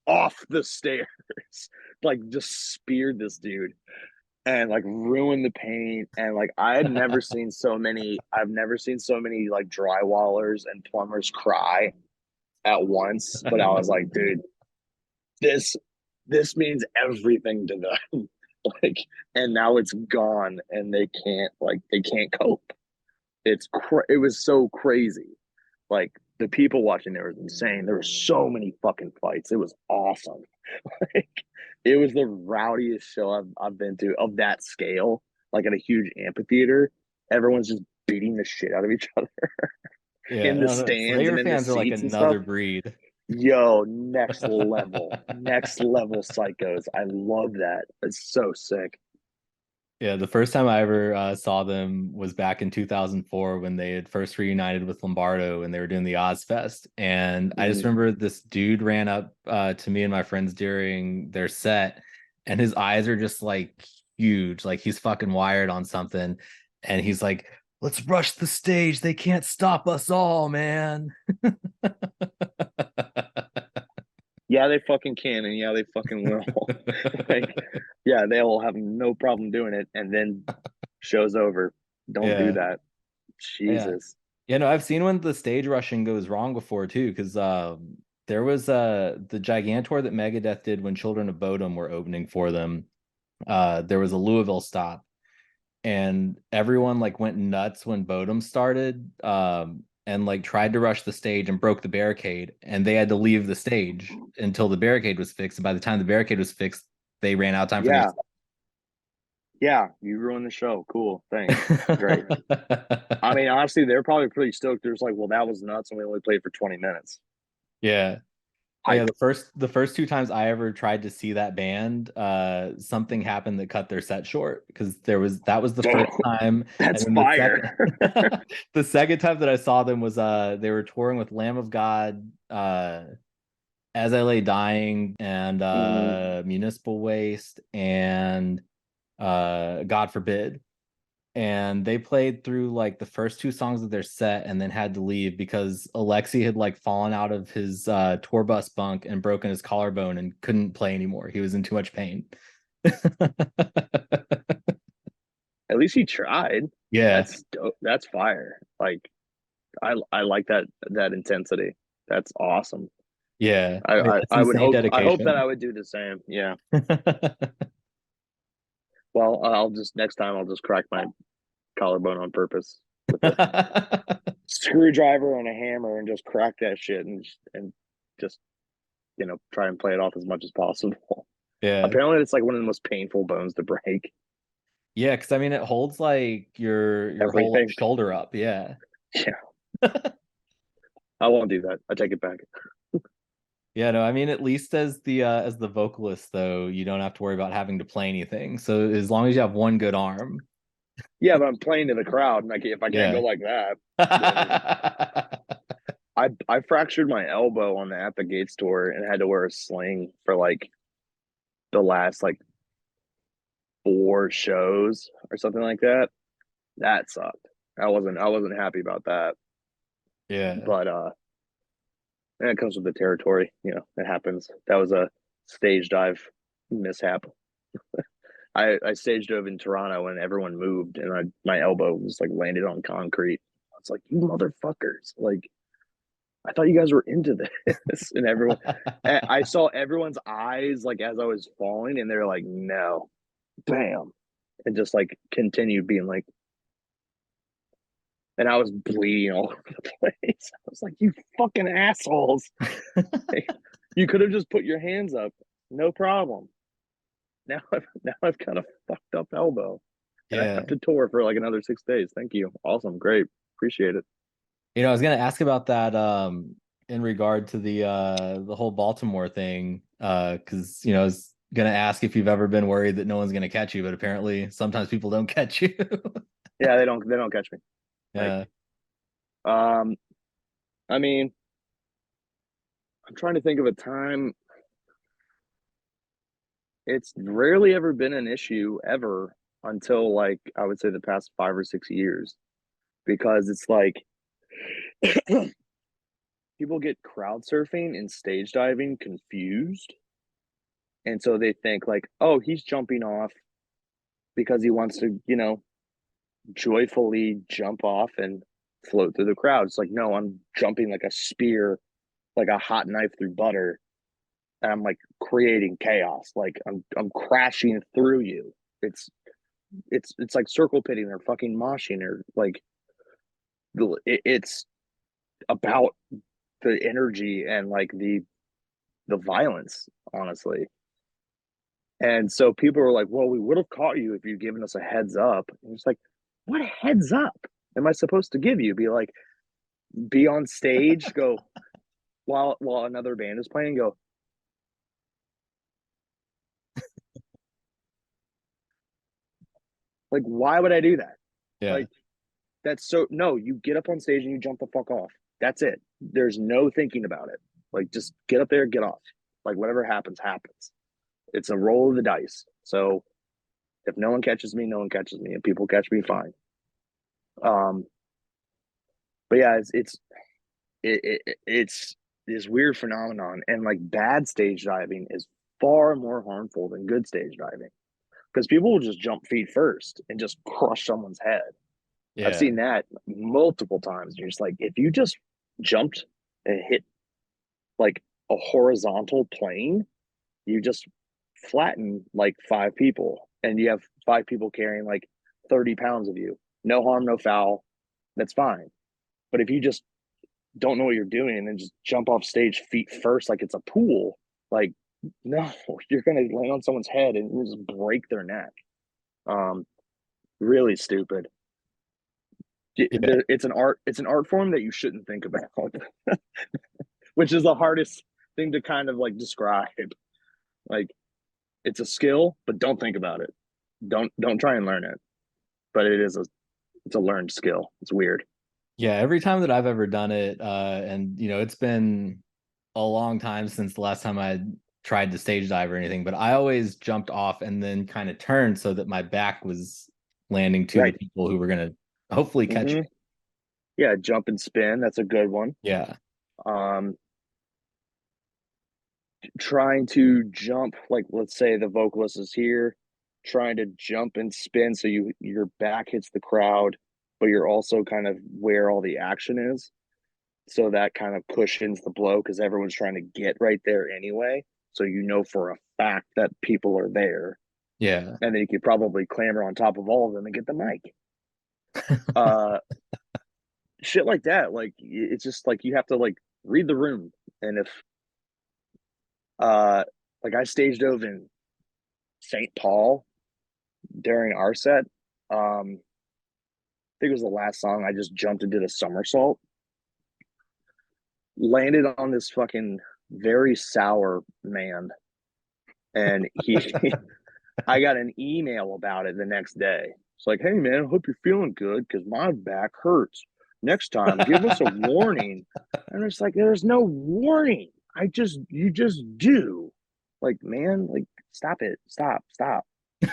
off the stairs, like just speared this dude and like ruined the paint. And like I've never seen so many like drywallers and plumbers cry at once. But I was like, dude, this means everything to them. Like, and now it's gone and they can't cope. It was so crazy. Like the people watching there was insane. There were so many fucking fights. It was awesome. Like it was the rowdiest show I've been to of that scale. Like at a huge amphitheater, everyone's just beating the shit out of each other Yeah, in the no, stands Slayer and in the fans are like seats and another stuff. breed. Yo, next level psychos. I love that. It's so sick. Yeah, the first time I ever saw them was back in 2004 when they had first reunited with Lombardo and they were doing the Ozfest. And I just remember this dude ran up to me and my friends during their set, and his eyes are just like huge, like he's fucking wired on something. And he's like, "Let's rush the stage. They can't stop us all, man." Yeah, they fucking can, and yeah, they fucking will. Like, yeah, they'll have no problem doing it, and then show's over. Don't do Yeah, that. yeah. Jesus. Yeah, no, I've seen when the stage rushing goes wrong before too, because there was the Gigantour that Megadeth did when Children of Bodom were opening for them. There was a Louisville stop, and everyone like went nuts when Bodom started, and like tried to rush the stage and broke the barricade, and they had to leave the stage until the barricade was fixed. And by the time the barricade was fixed, they ran out of time for their Yeah, yeah, you ruined the show. Cool, thanks. Great. I mean, honestly, they're probably pretty stoked. There's like, well, that was nuts, and we only played for 20 minutes. Yeah. Oh, yeah, Hype. the first two times I ever tried to see that band, something happened that cut their set short because that was the first time, and That's then the second fire. the second time that I saw them was they were touring with Lamb of God, As I Lay Dying, and Municipal Waste, and God Forbid. And they played through like the first two songs of their set and then had to leave because Alexi had like fallen out of his tour bus bunk and broken his collarbone and couldn't play anymore. He was in too much pain. At least he tried. Yeah, That's dope. That's fire. Like I like that intensity. That's awesome. yeah. I, I mean, I, that's I would insane hope that I dedication. would do the same. Yeah. Well, next time I'll just crack my collarbone on purpose with a screwdriver and a hammer and just crack that shit and just try and play it off as much as possible. Yeah, Apparently, it's like one of the most painful bones to break. yeah. Because I mean, it holds like your whole like, Everything. shoulder up. Yeah. Yeah, I won't do that. I take it back. Yeah, no, I mean at least as the vocalist though, you don't have to worry about having to play anything. So as long as you have one good arm. Yeah, but I'm playing to the crowd, and if I can't go Yeah. like that, then I fractured my elbow on the At the Gates tour and had to wear a sling for like the last like 4 shows or something like that. That sucked. I wasn't happy about that. Yeah. But and it comes with the territory. It happens. That was a stage dive mishap. I stage dove in Toronto and everyone moved and my elbow was like landed on concrete. I was like, you motherfuckers! Like, I thought you guys were into this, and everyone. I saw everyone's eyes like as I was falling, and they're like, no, bam, and just like continued being like, and I was bleeding all over the place. I was like, you fucking assholes! Like, you could have just put your hands up, no problem. Now I've got a fucked up elbow. and I Yeah. have to tour for like another 6 days. Thank you. Awesome. Great. Appreciate it. I was gonna ask about that in regard to the whole Baltimore thing. Because I was gonna ask if you've ever been worried that no one's gonna catch you, but apparently sometimes people don't catch you. Yeah, they don't catch me. Like, Yeah. I mean, I'm trying to think of a time. It's rarely ever been an issue ever until like I would say the past 5 or 6 years, because it's like people get crowd surfing and stage diving confused. And so they think like, oh, he's jumping off because he wants to, joyfully jump off and float through the crowd. It's like, no, I'm jumping like a spear, like a hot knife through butter, and I'm like creating chaos. Like I'm crashing through you. It's like circle pitting or fucking moshing or like it's about the energy and like the violence, honestly. And so people were like, well, we would have caught you if you'd given us a heads up. And it's like, what heads up am I supposed to give you? Be like, be on stage, go while another band is playing, go, like, why would I do that? Yeah. Like, that's so, no, you get up on stage and you jump the fuck off. That's it. There's no thinking about it. Like, just get up there, get off. Like, whatever happens, happens. It's a roll of the dice. So if no one catches me, no one catches me. If people catch me, fine. But yeah, it's this weird phenomenon, and like bad stage diving is far more harmful than good stage diving, because people will just jump feet first and just crush someone's head. I've Yeah. seen that multiple times. You're just like, if you just jumped and hit like a horizontal plane, you just flatten like 5 people, and you have 5 people carrying like 30 pounds of you. No harm, no foul. That's fine. But if you just don't know what you're doing and just jump off stage feet first like it's a pool, like, no, you're gonna land on someone's head and just break their neck. Um, Really stupid. Yeah. It's an art form that you shouldn't think about, which is the hardest thing to kind of like describe. Like, it's a skill, but don't think about it. Don't try and learn it. But it's a learned skill. It's weird. Yeah. Every time that I've ever done it, and it's been a long time since the last time I tried to stage dive or anything, but I always jumped off and then kind of turned so that my back was landing to the Right. people who were gonna hopefully catch Mm-hmm. me. Yeah, jump and spin. That's a good one. Yeah. Um, Trying to jump, like let's say the vocalist is here, trying to jump and spin so your back hits the crowd, but you're also kind of where all the action is. So that kind of cushions the blow because everyone's trying to get right there anyway. So you know for a fact that people are there. Yeah. And then you could probably clamber on top of all of them and get the mic. Uh Shit like that. Like, it's just like you have to like read the room. And if uh like I staged over in St. Paul during our set. I think it was the last song. I just jumped and did a somersault, landed on this fucking very sour man, and I got an email about it the next day. It's like, hey man, I hope you're feeling good because my back hurts. Next time, give us a warning. And it's like, there's no warning. You just do. Like, man, like, stop it, stop.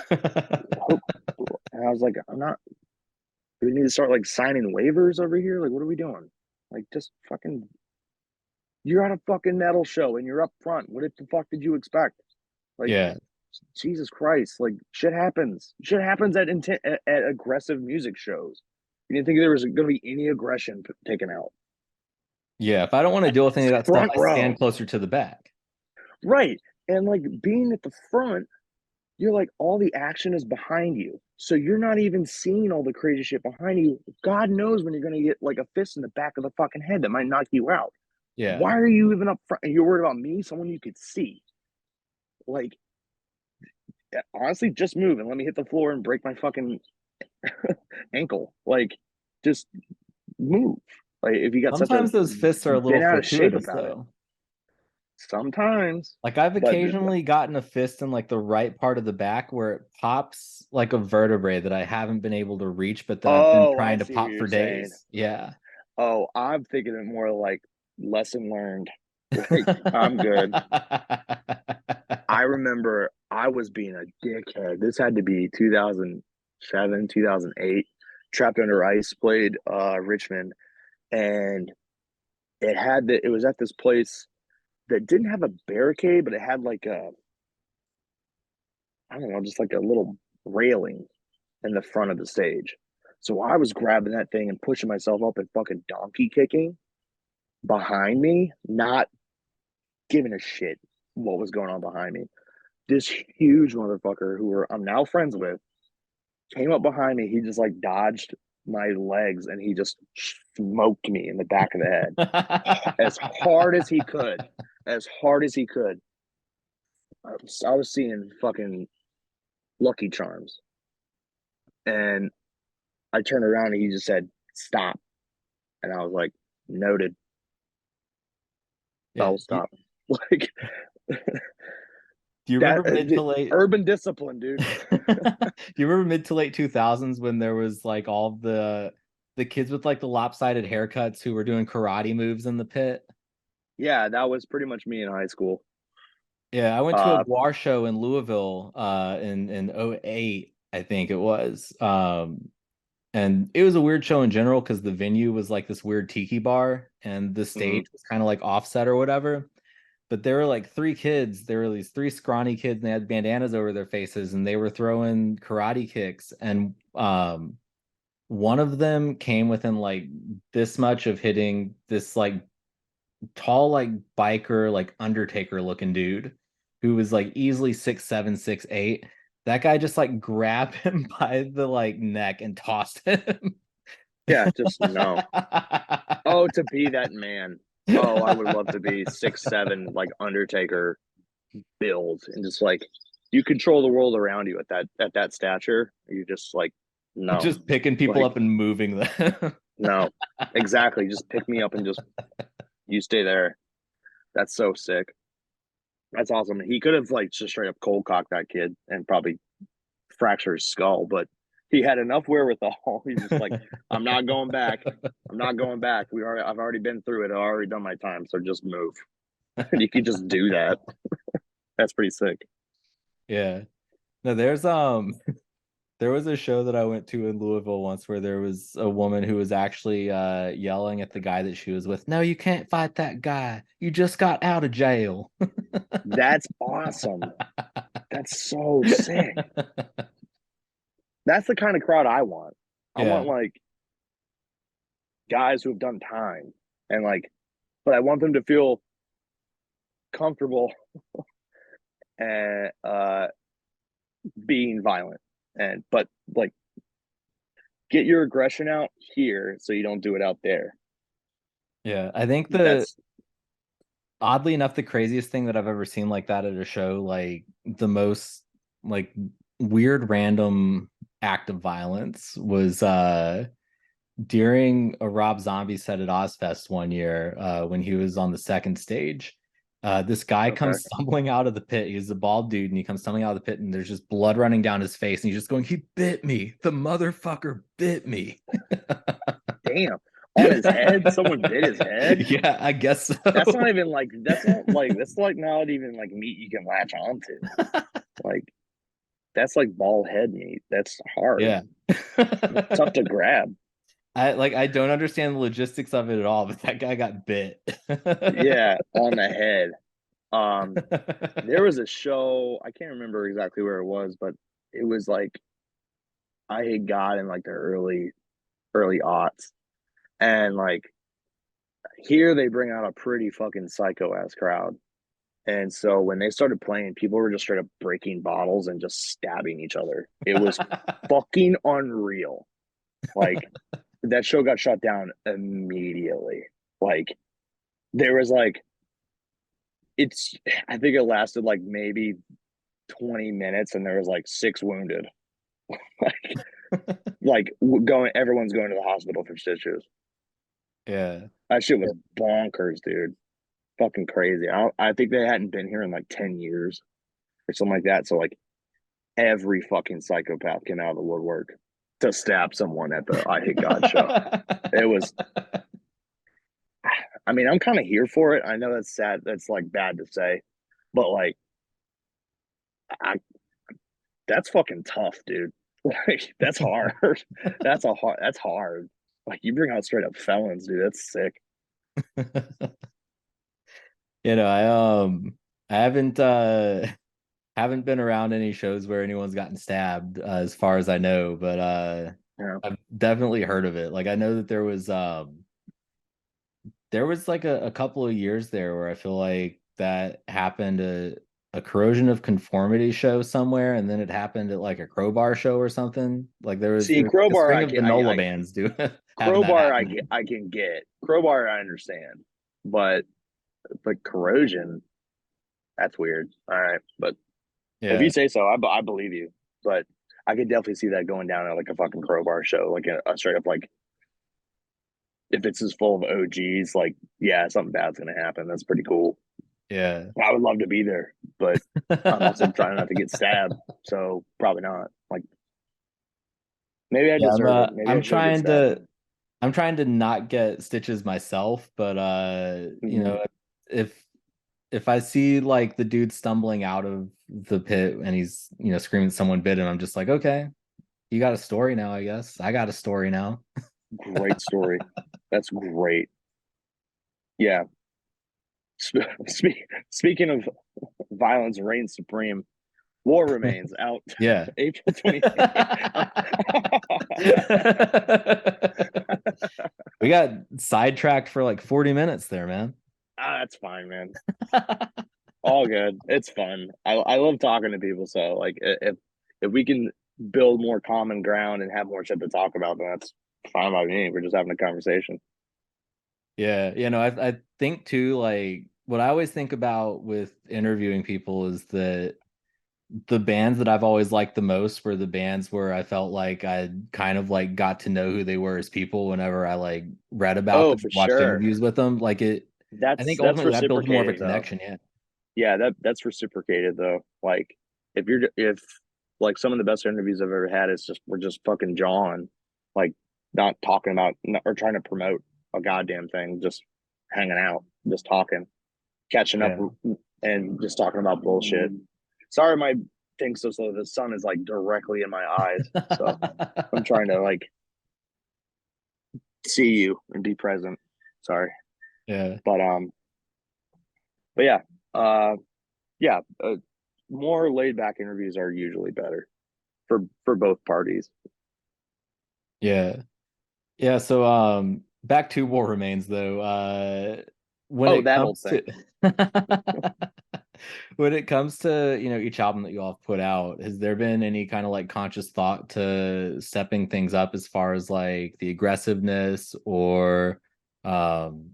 And I was like, I'm not. Do we need to start like signing waivers over here? Like, what are we doing? Like, just fucking. You're at a fucking metal show and you're up front. What the fuck did you expect? Like, Yeah. Jesus Christ! Like, shit happens. Shit happens at aggressive music shows. You didn't think there was going to be any aggression taken out. Yeah. If I don't want to deal with any of that stuff, Front I stand row, closer to the back. right? And like being at the front, you're like all the action is behind you. So you're not even seeing all the crazy shit behind you. God knows when you're gonna get like a fist in the back of the fucking head that might knock you out. Yeah. Why are you even up front? And you're worried about me, someone you could see. Like, honestly, just move and let me hit the floor and break my fucking ankle. Like, just move. Like, if you got such a Sometimes those fists are a little been out of shape fortuitous, about it, though. sometimes. Like I've But occasionally gotten a fist in like the right part of the back where it pops like a vertebrae that I haven't been able to reach, but that I've been oh, I trying to see what pop you're for saying. days. Yeah. Oh, I'm thinking it more like lesson learned. Like, I'm good. I remember I was being a dickhead. This had to be 2007, 2008. Trapped Under Ice played Richmond, and it was at this place that didn't have a barricade, but it had like a, I don't know, just like a little railing in the front of the stage. So I was grabbing that thing and pushing myself up and fucking donkey kicking behind me, not giving a shit what was going on behind me. This huge motherfucker I'm now friends with came up behind me. He just like dodged my legs and he just smoked me in the back of the head as hard as he could. As hard as he could. I was seeing fucking Lucky Charms. And I turned around and he just said, "Stop." And I was like, "Noted." Yeah. I'll stop. Like, Do you that remember mid to late urban discipline, dude. Do you remember mid to late 2000s when there was like all the kids with like the lopsided haircuts who were doing karate moves in the pit? Yeah, that was pretty much me in high school. Yeah, I went to a Uh, guar show in Louisville in '08, I think it was. And it was a weird show in general because the venue was like this weird tiki bar and the mhm. stage was kind of like offset or whatever. But there were like three kids. There were these three scrawny kids, and they had bandanas over their faces, and they were throwing karate kicks. And one of them came within like this much of hitting this like tall, like biker, like Undertaker looking dude who was like easily 6'7", 6'8". That guy just like grabbed him by the like neck and tossed him. Yeah, just no. Oh, to be that man. Oh, I would love to be 6'7", like Undertaker build, and just like you control the world around you at that stature. You just like no, Just picking people like up and moving them. no, exactly. Just pick me up and just you stay there. That's so sick. That's awesome. He could have like just straight up cold cocked that kid and probably fracture his skull, but he had enough wherewithal. He's just like, I'm not going back. I'm not going back. I've already been through it. I've already done my time. So just move. And you can just do that. That's pretty sick. Yeah. No, there was a show that I went to in Louisville once where there was a woman who was actually yelling at the guy that she was with. No, you can't fight that guy. You just got out of jail. That's awesome. That's so sick. That's the kind of crowd I want. I Yeah. want like guys who have done time and like, but I want them to feel comfortable and being violent and but like get your aggression out here so you don't do it out there. Yeah. I think That's oddly enough, the craziest thing that I've ever seen like that at a show, like the most like weird random act of violence was during a Rob Zombie set at Ozfest one year, when he was on the second stage. This guy okay. comes stumbling out of the pit. He's a bald dude, and he comes stumbling out of the pit, and there's just blood running down his face, and he's just going, "He bit me. The motherfucker bit me." Damn. On his head? Someone bit his head? Yeah, I guess so. That's not even like that's like not even like meat you can latch onto. Like that's like ball head meat. That's hard. Yeah. Tough to grab. I don't understand the logistics of it at all, but that guy got bit. Yeah, on the head. There was a show, I can't remember exactly where it was, but it was like I had got in like the early aughts. And like here they bring out a pretty fucking psycho ass crowd. And so when they started playing, people were just straight up breaking bottles and just stabbing each other. It was fucking unreal. Like that show got shut down immediately. Like there was like it's I think it lasted like maybe 20 minutes and there was like 6 wounded. Like Like everyone's going to the hospital for stitches. Yeah. That shit was bonkers, dude. Fucking crazy. I think they hadn't been here in like 10 years or something like that. So like every fucking psychopath came out of the woodwork to stab someone at the I Hate God show. It was, I mean, I'm kind of here for it. I know that's sad. That's like bad to say, but like, I that's fucking tough, dude. Like, that's hard. That's hard. Like, you bring out straight up felons, dude. That's sick. You know, I haven't been around any shows where anyone's gotten stabbed, as far as I know, but Yeah. I've definitely heard of it. Like I know that there was like a couple of years there where I feel like that happened a corrosion of conformity show somewhere, and then it happened at like a crowbar show or something. Like See, there's like a crowbar, string of the NOLA bands do having that crowbar, happen. I can get crowbar. I understand, but corrosion, that's weird. All right, but if Yeah. you say so, I believe you. But I could definitely see that going down at like a fucking crowbar show, like a straight up like if it's as full of OGs, like yeah, something bad's gonna happen. That's pretty cool. Yeah. I would love to be there, but I'm also trying not to get stabbed, so probably not. Like maybe I Yeah, deserve it. Maybe I should get stabbed. I'm trying to not get stitches myself, but you Mhm. know, if I see like the dude stumbling out of the pit and he's, you know, screaming someone bit him, I'm just like, okay, you got a story now, I guess. I got a story now. Great story. That's great. Yeah. Speaking of violence reigns supreme, War Remains out Yeah. April 28th. We got sidetracked for like 40 minutes there, man. That's fine, man. All good. It's fun. I love talking to people. So like if we can build more common ground and have more shit to talk about, then that's fine by me. We're just having a conversation. Yeah, you know, I think too, like what I always think about with interviewing people is that the bands that I've always liked the most were the bands where I felt like I kind of like got to know who they were as people whenever I like read about Oh, them, for watched sure. interviews with them. Like I think That's ultimately that builds more of a reciprocated though. connection. Yeah. Yeah, that's reciprocated though. Like if like some of the best interviews I've ever had is just we're just fucking jawing, like not talking about or trying to promote a goddamn thing, just hanging out, just talking, catching up, Yeah. and just talking about bullshit. Sorry, my thing's so slow. The sun is like directly in my eyes, so I'm trying to like see you and be present. Sorry, Yeah. but but yeah, uh, yeah. More laid back interviews are usually better for both parties. Yeah. Yeah. So back to War Remains though. When Oh, it that old comes thing. to when it comes to, you know, each album that you all have put out, has there been any kind of like conscious thought to stepping things up as far as like the aggressiveness or um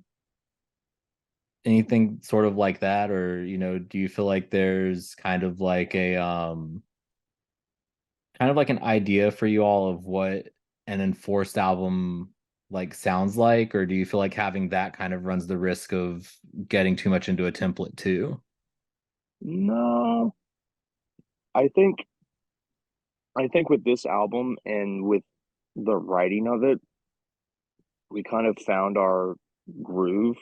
anything sort of like that? Or, you know, do you feel like there's kind of like an idea for you all of what an enforced album like sounds like, or do you feel like having that kind of runs the risk of getting too much into a template too? No, I think I think with this album and with the writing of it, we kind of found our groove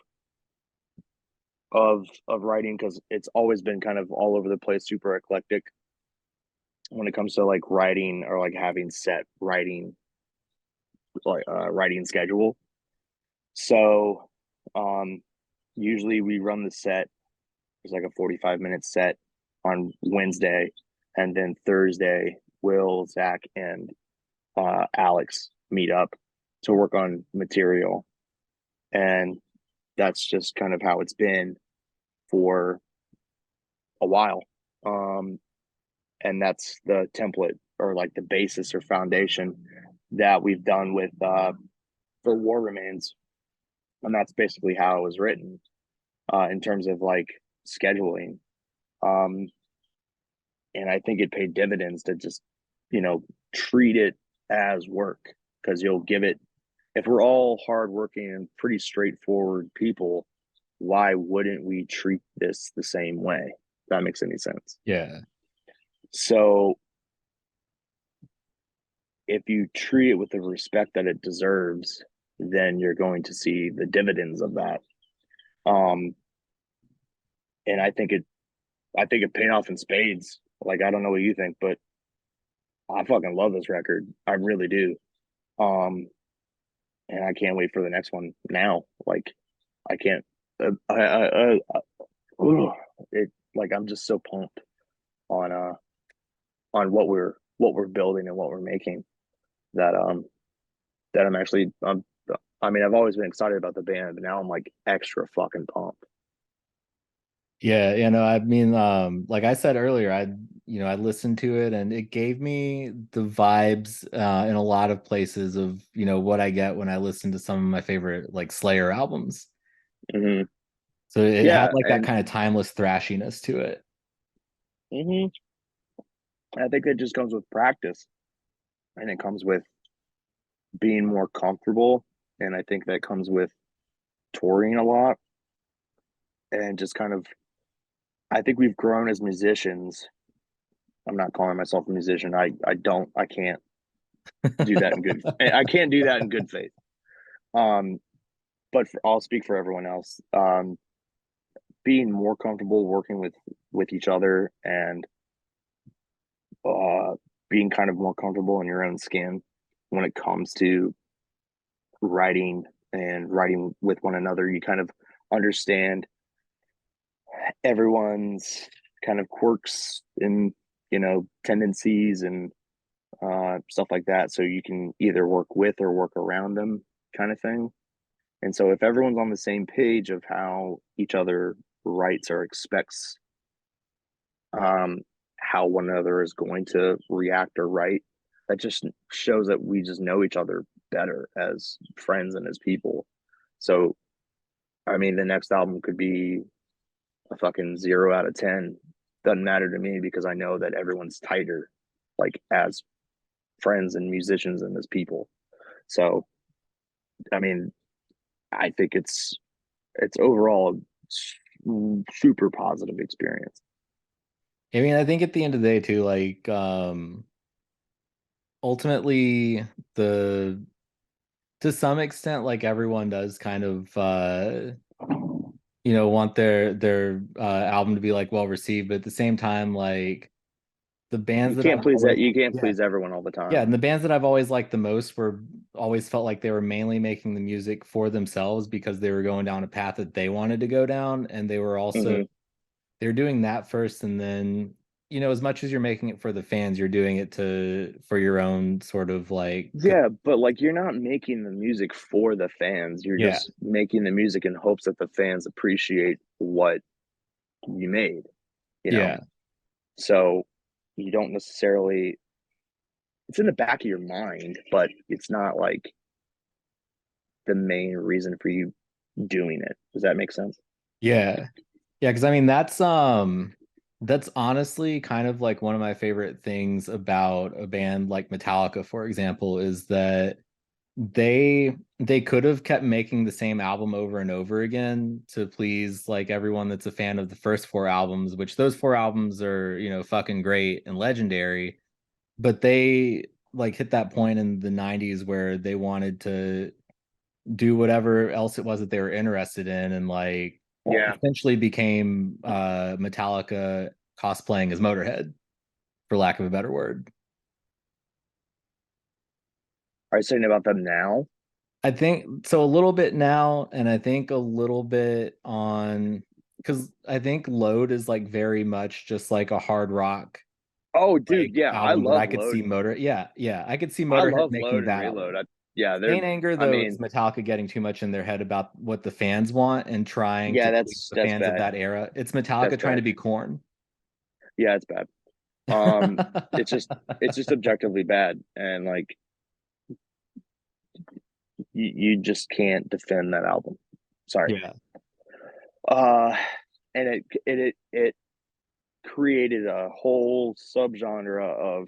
of writing because it's always been kind of all over the place, super eclectic when it comes to like writing or like having set writing like writing schedule. So um usually we run the set. It's like a 45-minute set on Wednesday, and then Thursday, Will, Zach, and Alex meet up to work on material, and that's just kind of how it's been for a while. Um, and that's the template or like the basis or foundation that we've done with for War Remains, and that's basically how it was written in terms of like scheduling. Um, and I think it paid dividends to just, you know, treat it as work, because you'll give it, if we're all hardworking and pretty straightforward people, why wouldn't we treat this the same way? If that makes any sense. Yeah. So if you treat it with the respect that it deserves, then you're going to see the dividends of that. And I think it paid off in spades. Like, I don't know what you think, but I fucking love this record. I really do. And I can't wait for the next one now. Like, I can't. It, like, I'm just so pumped on what we're building and what we're making, that I'm actually, I mean, I've always been excited about the band, but now I'm like extra fucking pumped. Yeah, I mean, like I said earlier, I listened to it and it gave me the vibes in a lot of places of, what I get when I listen to some of my favorite like Slayer albums. Mm-hmm. So it Yeah, had like that and kind of timeless thrashiness to it. mm-hmm. I think it just comes with practice, and it comes with being more comfortable, and I think that comes with touring a lot, and just kind of, I think we've grown as musicians. I'm not calling myself a musician. I can't do that in good. I can't do that in good faith. Um, but I'll speak for everyone else. Being more comfortable working with each other, and uh, being kind of more comfortable in your own skin when it comes to writing and writing with one another. You kind of understand everyone's kind of quirks and, tendencies and stuff like that, so you can either work with or work around them, kind of thing. And so if everyone's on the same page of how each other writes or expects um, how one another is going to react or write, that just shows that we just know each other better as friends and as people. So, I mean, the next album could be a fucking 0 out of 10. Doesn't matter to me, because I know that everyone's tighter, like as friends and musicians and as people. So, I mean, I think it's overall a super positive experience. I mean, I think at the end of the day too, like ultimately the to some extent, like everyone does kind of want their album to be like well received, but at the same time, like the bands You that can't I've please that. always You can't yeah please everyone all the yeah, time. and the bands that I've always liked the most were always felt like they were mainly making the music for themselves because they were going down a path that they wanted to go down, and they were also Mm-hmm. they're doing that first, and then as much as you're making it for the fans, you're doing it for your own sort of like Yeah, but like, you're not making the music for the fans. You're yeah just making the music in hopes that the fans appreciate what you made, you know? yeah So you don't necessarily, it's in the back of your mind, but it's not like the main reason for you doing it. Does that make sense? yeah yeah, because I mean that's honestly kind of like one of my favorite things about a band like Metallica, for example, is that they could have kept making the same album over and over again to please like everyone that's a fan of the first four albums, which those four albums are, fucking great and legendary, but they like hit that point in the 90s where they wanted to do whatever else it was that they were interested in, and like Yeah. essentially became Metallica cosplaying as Motorhead, for lack of a better word. Are you saying about them now? I think so, a little bit now, and I think a little bit on because I think Load is like very much just like a hard rock Oh, dude, like yeah, I album that I love could see Load. I could see I Motorhead love Load making and that Reload. one. Yeah, they're, Stain Anger I though is mean, Metallica getting too much in their head about what the fans want and trying yeah, to please that's the that's fans of bad. that era. It's That's Metallica trying to bad. be Corn. Yeah, it's bad. Um, it's just it's just objectively bad, and like, you just can't defend that album. Sorry. Yeah. Uh, and it created a whole subgenre of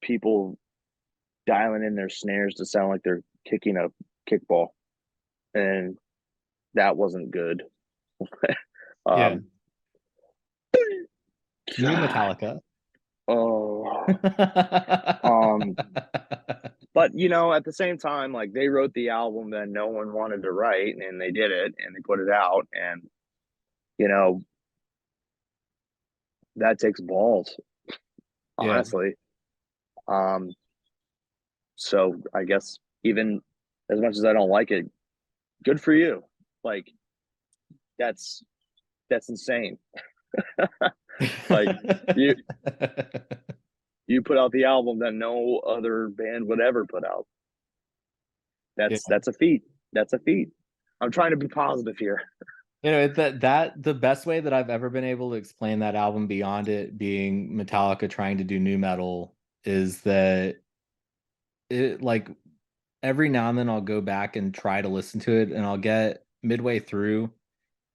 people dialing in their snares to sound like they're kicking a kickball, and that wasn't good. Yeah. um New God, Metallica. oh but you know, at the same time, like, they wrote the album that no one wanted to write, and they did it, and they put it out, and you know, that takes balls, Yeah. honestly. um so I guess, even as much as I don't like it, good for you. Like, that's insane. Like, you you put out the album that no other band would ever put out. Yeah. That's a feat. That's a feat. I'm trying to be positive here. You know, that the best way that I've ever been able to explain that album beyond it being Metallica trying to do new metal is that it, like, every now and then I'll go back and try to listen to it, and I'll get midway through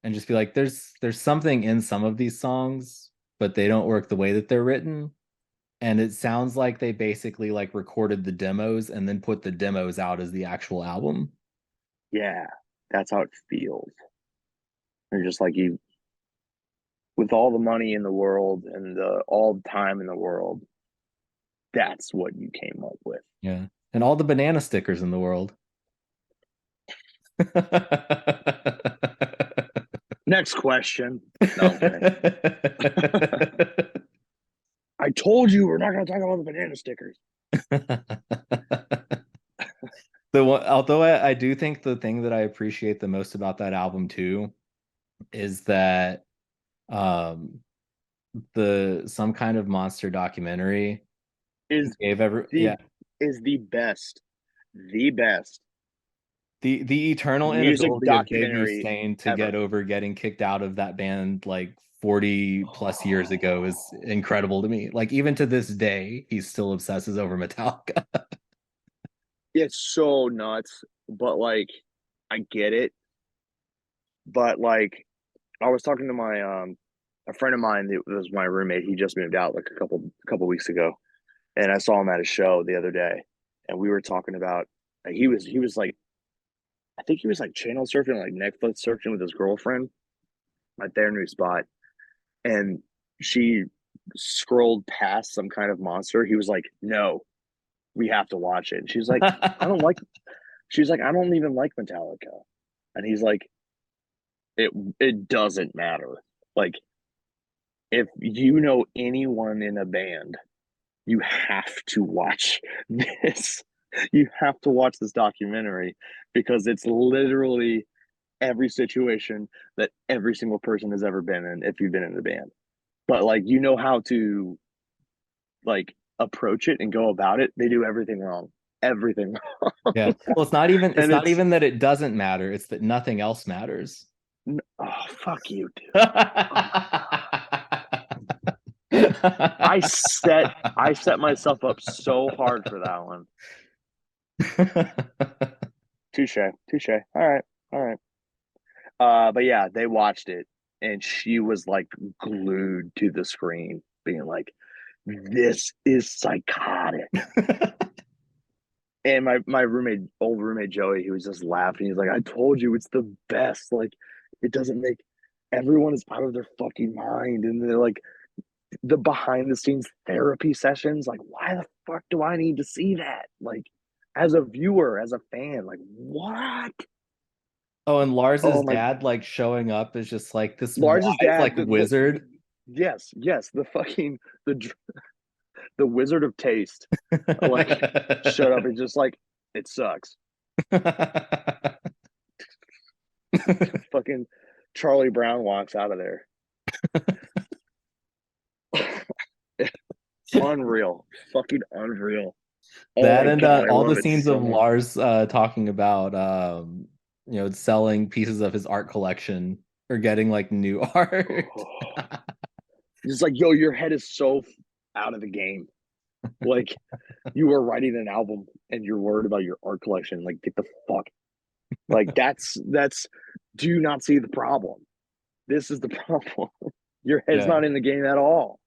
and just be like, there's something in some of these songs, but they don't work the way that they're written. And it sounds like they basically like recorded the demos and then put the demos out as the actual album. Yeah, that's how it feels. They're just like, you, with all the money in the world and all the time in the world, that's what you came up with. Yeah. And all the banana stickers in the world. Next question. No, I'm kidding. I told you we're not going to talk about the banana stickers. Although I do think the thing that I appreciate the most about that album too is that um the Some Kind of Monster documentary Is gave every the is the best, the best the eternal music inability of Dave documentary Mustaine to ever. get over getting kicked out of that band like 40 plus years ago is incredible to me. Like, even to this day, he still obsesses over Metallica. It's so nuts, but like, I get it. But like, I was talking to my a friend of mine that was my roommate. He just moved out like a couple weeks ago, and I saw him at a show the other day, and we were talking about, like, he was like, I think he was like channel surfing, like Netflix searching with his girlfriend at their new spot, and she scrolled past Some Kind of Monster. He was like, "No, we have to watch it." And she's like, "I don't like." She's like, "I don't even like Metallica," and he's like, "It doesn't matter. Like, if you know anyone in a band, you have to watch this. You have to watch this documentary, because it's literally every situation that every single person has ever been in, if you've been in the band. But like, you know how to, like, approach it and go about it. They do everything wrong. Everything wrong. Yeah. Well, it's not even And it's that it doesn't matter, it's that nothing else matters. oh, fuck you, dude. I I set myself up so hard for that one. Touche. All right. But yeah, they watched it, and she was like glued to the screen, being like, "This is psychotic." And my old roommate Joey, he was just laughing. He's like, "I told you, it's the best. Like, it doesn't make everyone is out of their fucking mind." And they're like, the behind the scenes therapy sessions. Like, why the fuck do I need to see that? Like, as a viewer, as a fan, like, what? Oh, and Lars's Oh my, dad like showing up is just like this Lars's wise dad, like wizard. yes, the fucking the Wizard of Taste, like, showed up and just like, it sucks. Fucking Charlie Brown walks out of there. Unreal, fucking unreal. Oh That my and god, I all the love it scenes so of much. Lars talking about selling pieces of his art collection or getting like new art. Just like, yo, your head is so out of the game. Like, you were writing an album and you're worried about your art collection. Like, get the fuck. Like, that's do you not see the problem? This is the problem. Your head's Yeah. not in the game at all.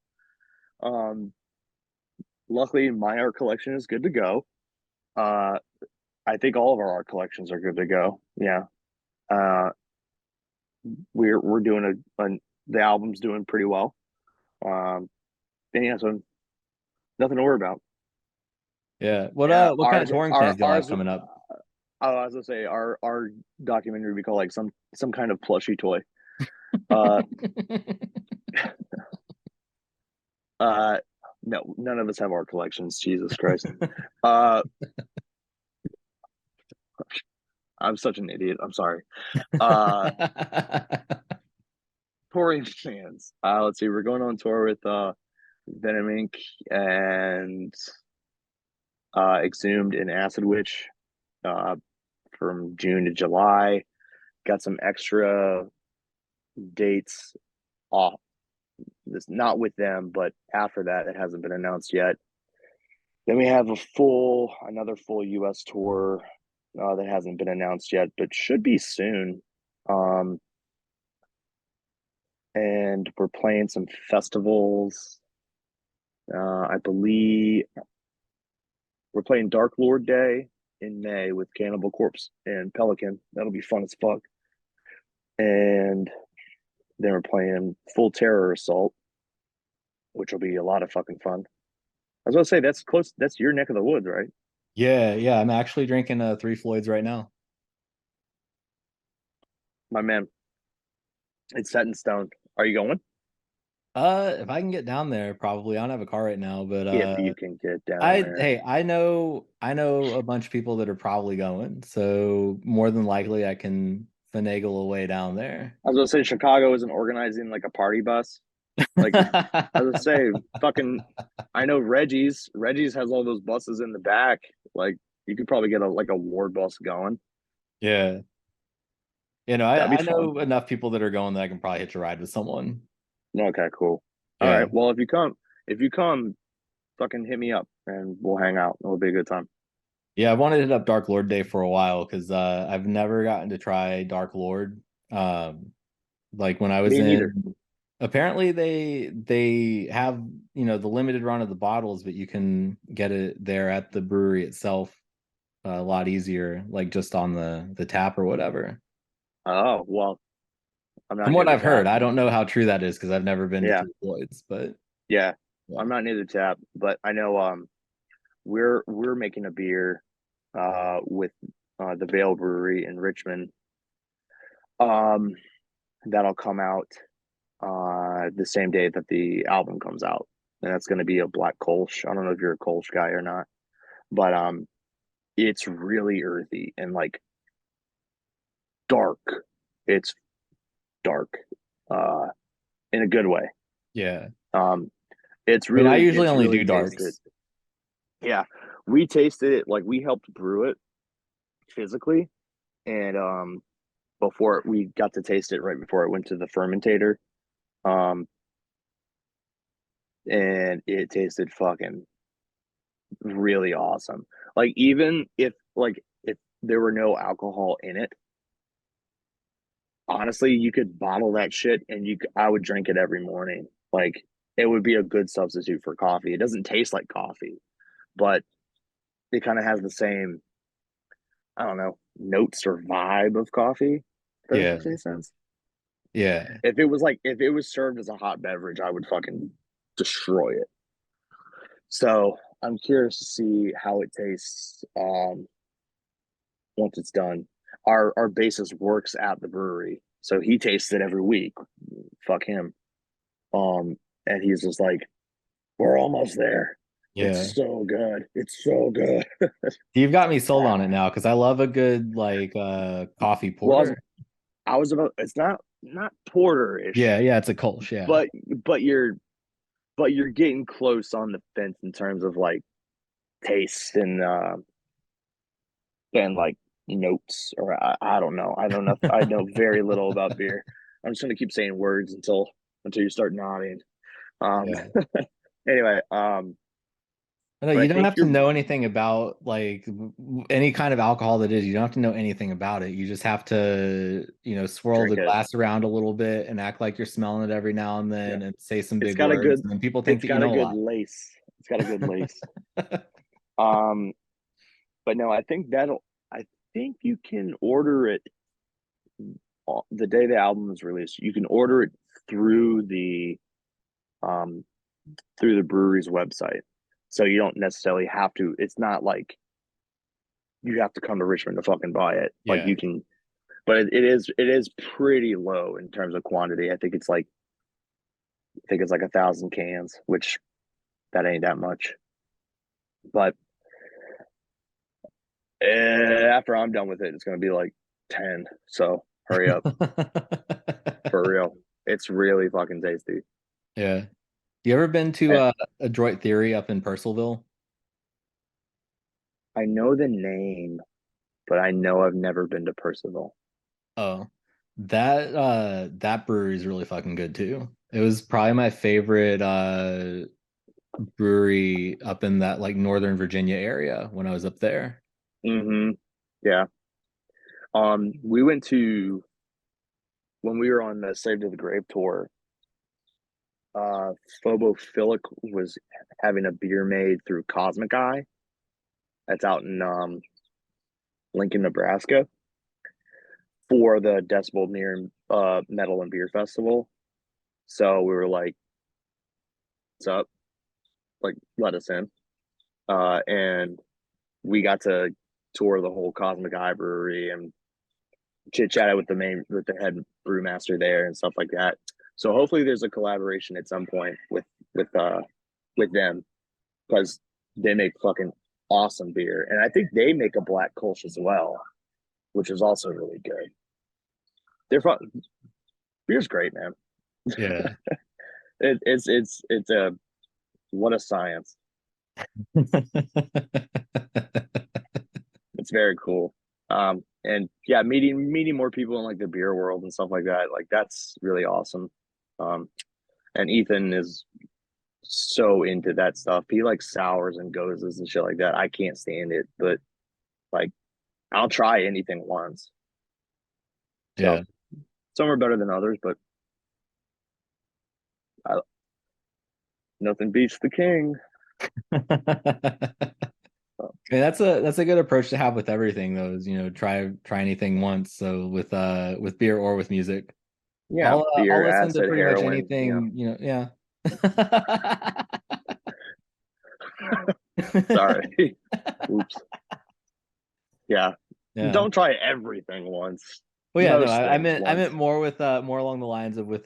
Luckily my art collection is good to go. I think all of our art collections are good to go. Yeah. Uh, we're doing the album's doing pretty well. And yeah, so nothing to worry about. Yeah. Yeah, What kind of touring plans do y'all have ours. coming up? I was gonna say our documentary would be called like some kind of plushy toy. Uh, uh, no, none of us have art collections. Jesus Christ. Uh, I'm such an idiot. I'm sorry. Uh, touring fans. Let's see. We're going on tour with Venom Inc. and Exhumed and Acid Witch uh, from June to July. Got some extra dates off. This not with them, but after that, it hasn't been announced yet. Then we have another full U.S. tour that hasn't been announced yet, but should be soon. Um, and we're playing some festivals. I believe we're playing Dark Lord Day in May with Cannibal Corpse and Pelican. That'll be fun as fuck. And then we're playing Full Terror Assault, which will be a lot of fucking fun. I was gonna say that's close. That's your neck of the woods, right? Yeah. I'm actually drinking 3 Floyds right now. My man, it's set in stone. Are you going? If I can get down there, probably. I don't have a car right now, but If you can get down there. I know a bunch of people that are probably going, so more than likely I can finagle a way down there. I was gonna say Chicago isn't organizing like a party bus. Like I was gonna say, fucking. I know Reggie's. Reggie's has all those buses in the back. Like you could probably get a ward bus going. Yeah. That'd be I fun. know enough people that are going that I can probably hitch a ride with someone. Okay, cool. All Yeah. right. Well, if you come, fucking hit me up and we'll hang out. It'll be a good time. Yeah, I wanted to hit up Dark Lord Day for a while because I've never gotten to try Dark Lord. Like when I was Me neither. apparently they have, the limited run of the bottles, but you can get it there at the brewery itself a lot easier, like just on the tap or whatever. Oh well, I'm not From near what the I've heard, tap. I don't know how true that is because I've never been to Yeah, Three Floyds, but yeah. yeah. I'm not near the tap, but I know we're making a beer with the Vale Brewery in Richmond. Um, that'll come out the same day that the album comes out, and that's going to be a black Kolsch. I don't know if you're a Kolsch guy or not, but it's really earthy and like dark. It's dark, uh, in a good way. Yeah. Um, it's I mean, I really usually it's only really do tasted. darks. Yeah, we tasted it like we helped brew it physically, and before we got to taste it right before it went to the fermentator, um, and it tasted fucking really awesome. Like even if there were no alcohol in it, honestly, you could bottle that shit and I would drink it every morning. Like it would be a good substitute for coffee. It doesn't taste like coffee, but it kind of has the same, I don't know, notes or vibe of coffee. If that Yeah. makes any sense. Yeah. If it was served as a hot beverage, I would fucking destroy it. So I'm curious to see how it tastes once it's done. Our bassist works at the brewery, so he tastes it every week. Fuck him. Um, and he's just like, "We're almost there. Yeah. It's so good. It's so good." You've got me sold on it now because I love a good like coffee Well, porter. I was about. It's not porter ish, Yeah, it's a Kolsch, yeah. but but you're but you're getting close on the fence in terms of like taste and like notes, or I don't know. I don't know. I know very little about beer. I'm just gonna keep saying words until you start nodding. Um, Yeah. anyway, No, but I you don't think have to you're know anything about like any kind of alcohol that is. You don't have to know anything about it. You just have to, swirl the drink it. glass around a little bit and act like you're smelling it every now and Yeah, then and say some it's big got a words. good. And then people think It's that you got a know a good lot. lace. It's got a good lace. Um, But no, I think you can order it the day the album is released. You can order it through um the brewery's website. So you don't necessarily have to, it's not like you have to come to Richmond to fucking buy it. Like Yeah. you can, but it is pretty low in terms of quantity. I think it's like 1,000 cans, which that ain't that much. But after I'm done with it, it's gonna be like 10. So hurry up for real. It's really fucking tasty. Yeah. You ever been to Eh, Adroit Theory up in Purcellville? I know the name, but I know I've never been to Percival. Oh, that brewery is really fucking good too. It was probably my favorite brewery up in that like Northern Virginia area when I was up there. Mm-hmm. Yeah. We went to when we were on the Save to the Grave tour. Phobophilic was having a beer made through Cosmic Eye. That's out in Lincoln, Nebraska, for the Decibel Near Metal and Beer Festival. So we were like, "What's up? Like, let us in." And we got to tour the whole Cosmic Eye brewery and chit chatted with the head brewmaster there and stuff like that. So hopefully there's a collaboration at some point with them, because they make fucking awesome beer, and I think they make a black Kolsch as well, which is also really good. They're fun. Beer's great, man. Yeah. It's a what a science. It's very cool. And yeah, meeting more people in like the beer world and stuff like that, like that's really awesome. And Ethan is so into that stuff. He likes sours and gozes and shit like that. I can't stand it, but like I'll try anything once. So Yeah. some are better than others, but I, nothing beats the king. So, Yeah, that's a good approach to have with everything though, is try anything once. So with beer or with music. yeah, I'll beer, listen to acid, pretty much heroin. anything, yeah. Sorry. Oops. Yeah. Yeah. Don't try everything once. Well, yeah, no, Most things I once. meant more with more along the lines of with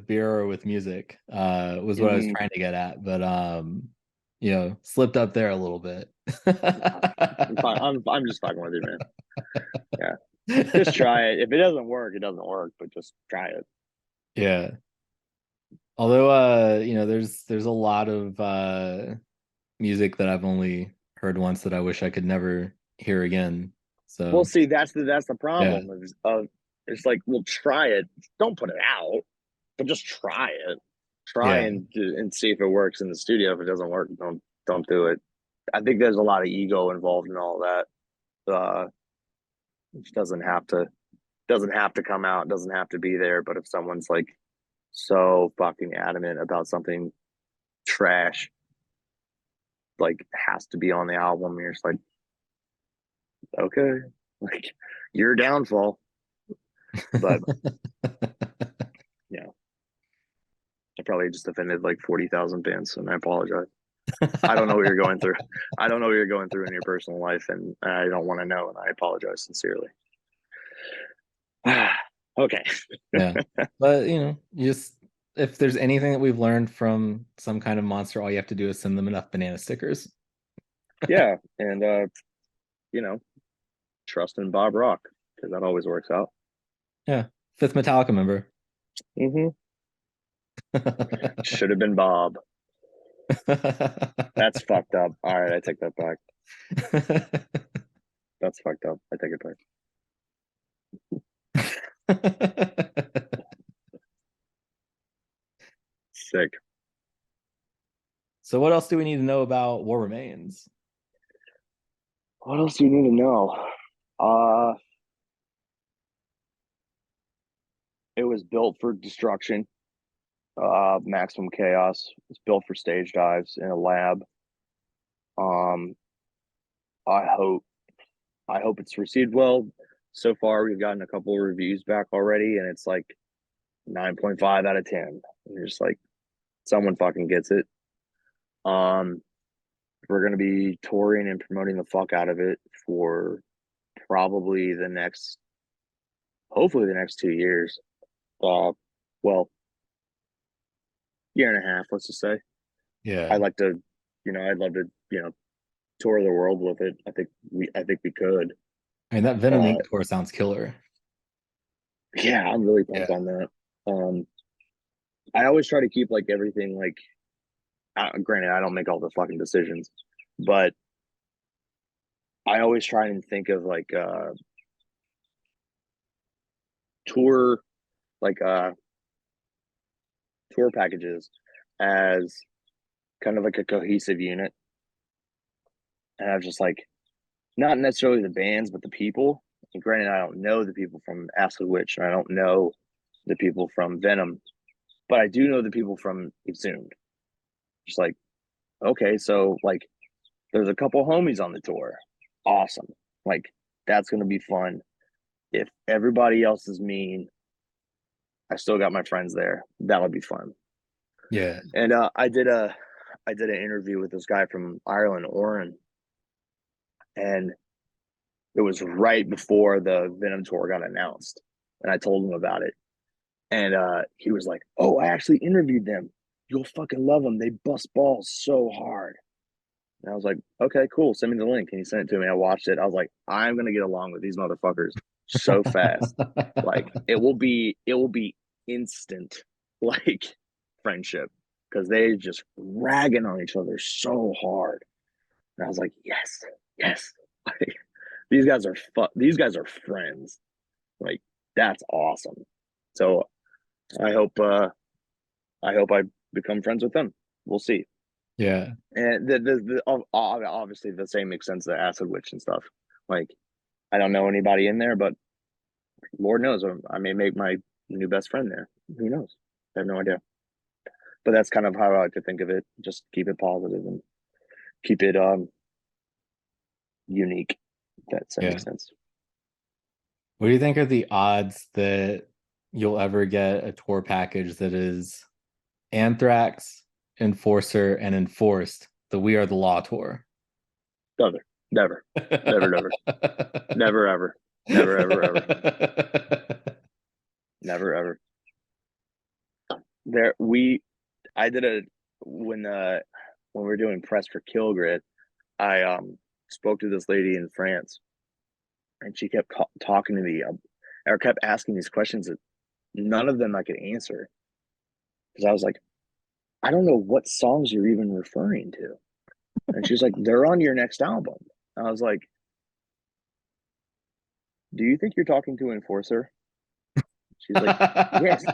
beer or with music, was what I was Mm-hmm. trying to get at. But slipped up there a little bit. I'm fine. I'm just fucking with you, man. Yeah. Just try it. If it doesn't work, it doesn't work, but just try it. Yeah. Although there's a lot of music that I've only heard once that I wish I could never hear again. Well, So see, that's the yeah. problem. It's like, well, try it. Don't put it out, but just try it. Try Yeah. and see if it works in the studio. If it doesn't work, don't do it. I think there's a lot of ego involved in all that. It doesn't have to come out. Doesn't have to be there. But if someone's like so fucking adamant about something trash, like has to be on the album, you're just like, okay, like your downfall. But yeah, I probably just offended like 40,000 fans, and I apologize. I don't know what you're going through. I don't know what you're going through in your personal life, and I don't want to know, and I apologize sincerely. Okay. Yeah. But you just if there's anything that we've learned from some kind of monster, all you have to do is send them enough banana stickers. Yeah, and you know, trust in Bob Rock, because that always works out. Yeah. Fifth Metallica member. Mm-hmm. Should have been Bob. That's fucked up. All right, I take that back. That's fucked up. I take it back. Sick. So what else do we need to know about War Remains? What else do you need to know? It was built for destruction. Maximum chaos. It's built for stage dives in a lab. Um, I hope I hope it's received well. So far, we've gotten a couple of reviews back already, and it's like 9.5 out of 10. And you're just like, someone fucking gets it. We're gonna be touring and promoting the fuck out of it for probably hopefully the next 2 years. Well, year and a half, let's just say. Yeah. I'd love to, tour the world with it. I think we could. I mean, that Venom Inc. tour sounds killer. Yeah, I'm really pumped on that. I always try to keep like everything like. Granted, I don't make all the fucking decisions, but I always try and think of like tour, like tour packages as kind of like a cohesive unit. And I was just like, not necessarily the bands, but the people. And granted, I don't know the people from Acid Witch, and I don't know the people from Venom, but I do know the people from Exhumed. Just like, okay, so like, there's a couple homies on the tour. Awesome. Like, that's gonna be fun. If everybody else is mean, I still got my friends there. That'll be fun. Yeah. And I did an interview with this guy from Ireland, Oren, and it was right before the Venom tour got announced, and I told him about it, and he was like, "Oh, I actually interviewed them. You'll fucking love them. They bust balls so hard." And I was like, "Okay, cool. Send me the link." And he sent it to me. I watched it. I was like, "I'm gonna get along with these motherfuckers so fast. Like it will be instant, like friendship, because they just ragging on each other so hard." And I was like, "Yes, yes." Like, these guys are These guys are friends. Like that's awesome. So I hope I become friends with them. We'll see. Yeah. And obviously the same makes sense to Acid Witch and stuff. Like I don't know anybody in there, but Lord knows I may make my new best friend there. Who knows? I have no idea. But that's kind of how I like to think of it. Just keep it positive and keep it unique. If that makes sense. What do you think are the odds that you'll ever get a tour package that is Anthrax, Enforcer, and Enforced, the We Are the Law tour? Never, never, never, never, never, ever, never, ever, ever, never, ever. I did when we were doing press for Killgrid, I spoke to this lady in France, and she kept talking to me, or kept asking these questions that none of them I could answer, because I was like, I don't know what songs you're even referring to. And she's like, they're on your next album. I was like, do you think you're talking to Enforcer? She's like, yes.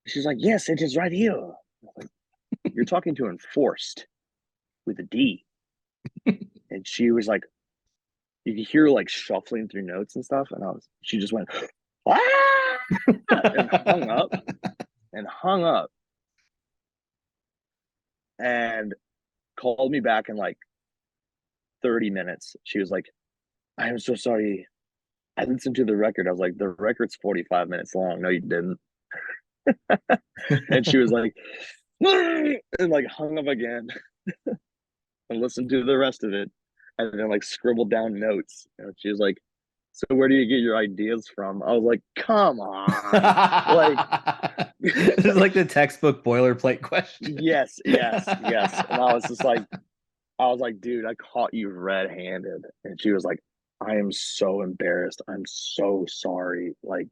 She's like, yes, it is right here. I was like, you're talking to Enforced with a D. And she was like, you could hear like shuffling through notes and stuff. And she just went, ah! and hung up and called me back in like 30 minutes. She was like, I am so sorry. I listened to the record. I was like, the record's 45 minutes long. No, you didn't. And she was like, and like hung up again and listened to the rest of it. And then like scribbled down notes. And she was like, so where do you get your ideas from? I was like, come on. Like this is like the textbook boilerplate question. Yes. And I was like, dude, I caught you red-handed. And she was like, I am so embarrassed. I'm so sorry. Like,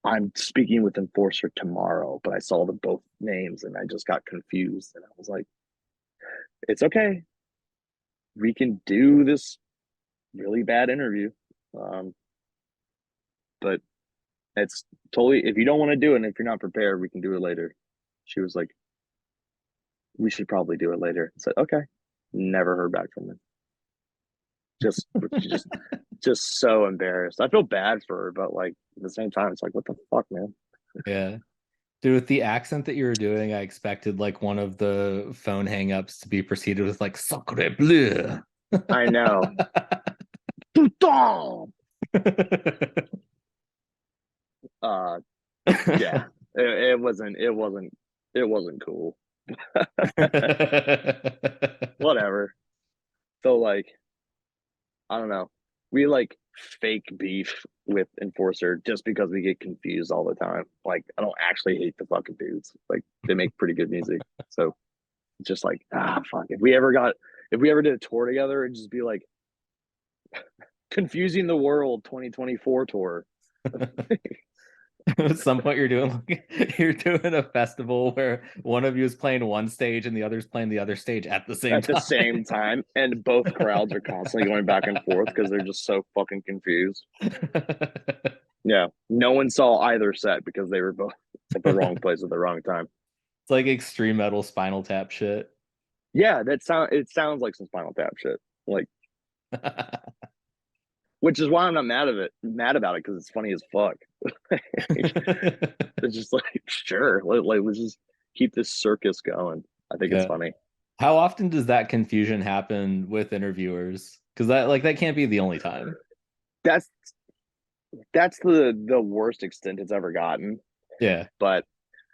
I'm speaking with Enforcer tomorrow, but I saw the both names and I just got confused. And I was like, it's okay. We can do this really bad interview. But it's totally, if you don't want to do it and if you're not prepared, we can do it later. She was like, we should probably do it later. I said, okay. Never heard back from them. Just so embarrassed. I feel bad for her, but like at the same time, it's like, what the fuck, man? Yeah. Dude, with the accent that you were doing, I expected like one of the phone hangups to be preceded with like sacre bleu. I know. bomb. Yeah, it wasn't cool. Whatever. So like, I don't know. We like fake beef with Enforcer just because we get confused all the time. Like, I don't actually hate the fucking dudes. Like, they make pretty good music. So it's just like, fuck. If we ever did a tour together, it'd just be like Confusing the World 2024 tour. At some point you're doing a festival where one of you is playing one stage and the other's playing the other stage at the same time, and both crowds are constantly going back and forth because they're just so fucking confused. Yeah, no one saw either set because they were both at the wrong place at the wrong time. It's like extreme metal Spinal Tap shit. Yeah, it sounds like some Spinal Tap shit. Like, which is why I'm not mad about it, because it's funny as fuck. It's just like, sure, let's just keep this circus going. I think it's funny. How often does that confusion happen with interviewers? Because that can't be the only time. That's the worst extent it's ever gotten. Yeah. But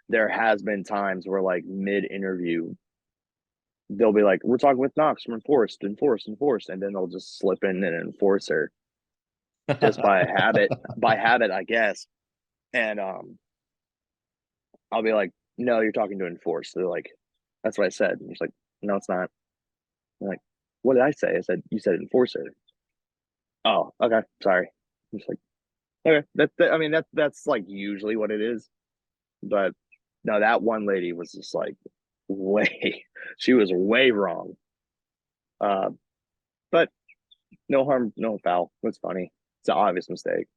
there has been times where like mid-interview, they'll be like, we're talking with Knox from Enforced, and then they'll just slip in an Enforcer just by habit, I guess. And I'll be like, no, you're talking to Enforced. They're like, that's what I said. And he's like, no, it's not. I'm like, what did I say? I said, you said Enforcer. Oh, okay, sorry. I'm just like, okay, that's like usually what it is. But no, that one lady was just like she was way wrong. But no harm, no foul. It's funny. It's an obvious mistake.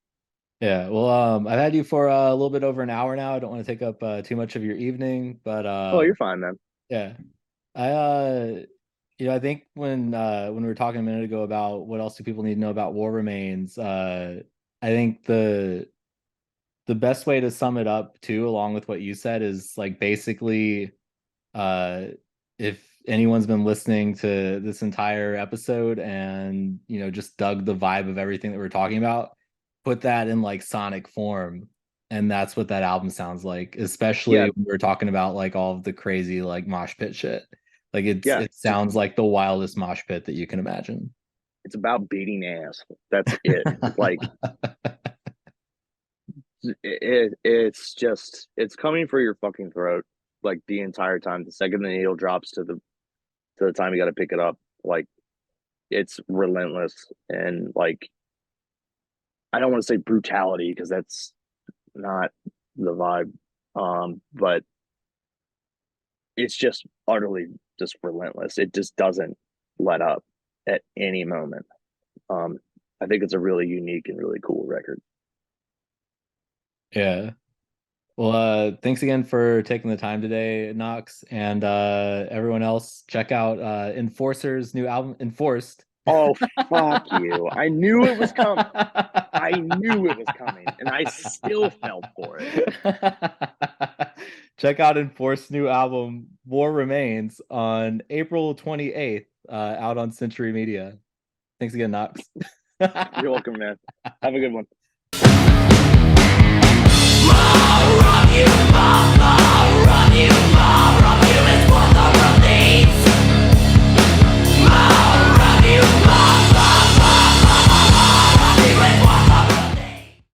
Yeah, well, I've had you for a little bit over an hour now. I don't want to take up too much of your evening, but oh, you're fine, man. Yeah, I think when we were talking a minute ago about what else do people need to know about War Remains, I think the best way to sum it up too, along with what you said, is like basically, if anyone's been listening to this entire episode and just dug the vibe of everything that we're talking about, put that in like sonic form, and that's what that album sounds like, especially when we're talking about like all of the crazy like mosh pit shit. Like it sounds like the wildest mosh pit that you can imagine. It's about beating ass. That's it. Like it's coming for your fucking throat like the entire time. The second the needle drops to the time you got to pick it up, like it's relentless. And like, I don't want to say brutality because that's not the vibe, but it's just utterly just relentless. It just doesn't let up at any moment. I think it's a really unique and really cool record. Yeah. Well, thanks again for taking the time today, Knox, and everyone else. Check out Enforcer's new album, Enforced. Oh, fuck you. I knew it was coming. And I still fell for it. Check out Enforced's new album, War Remains, on April 28th, out on Century Media. Thanks again, Knox. You're welcome, man. Have a good one.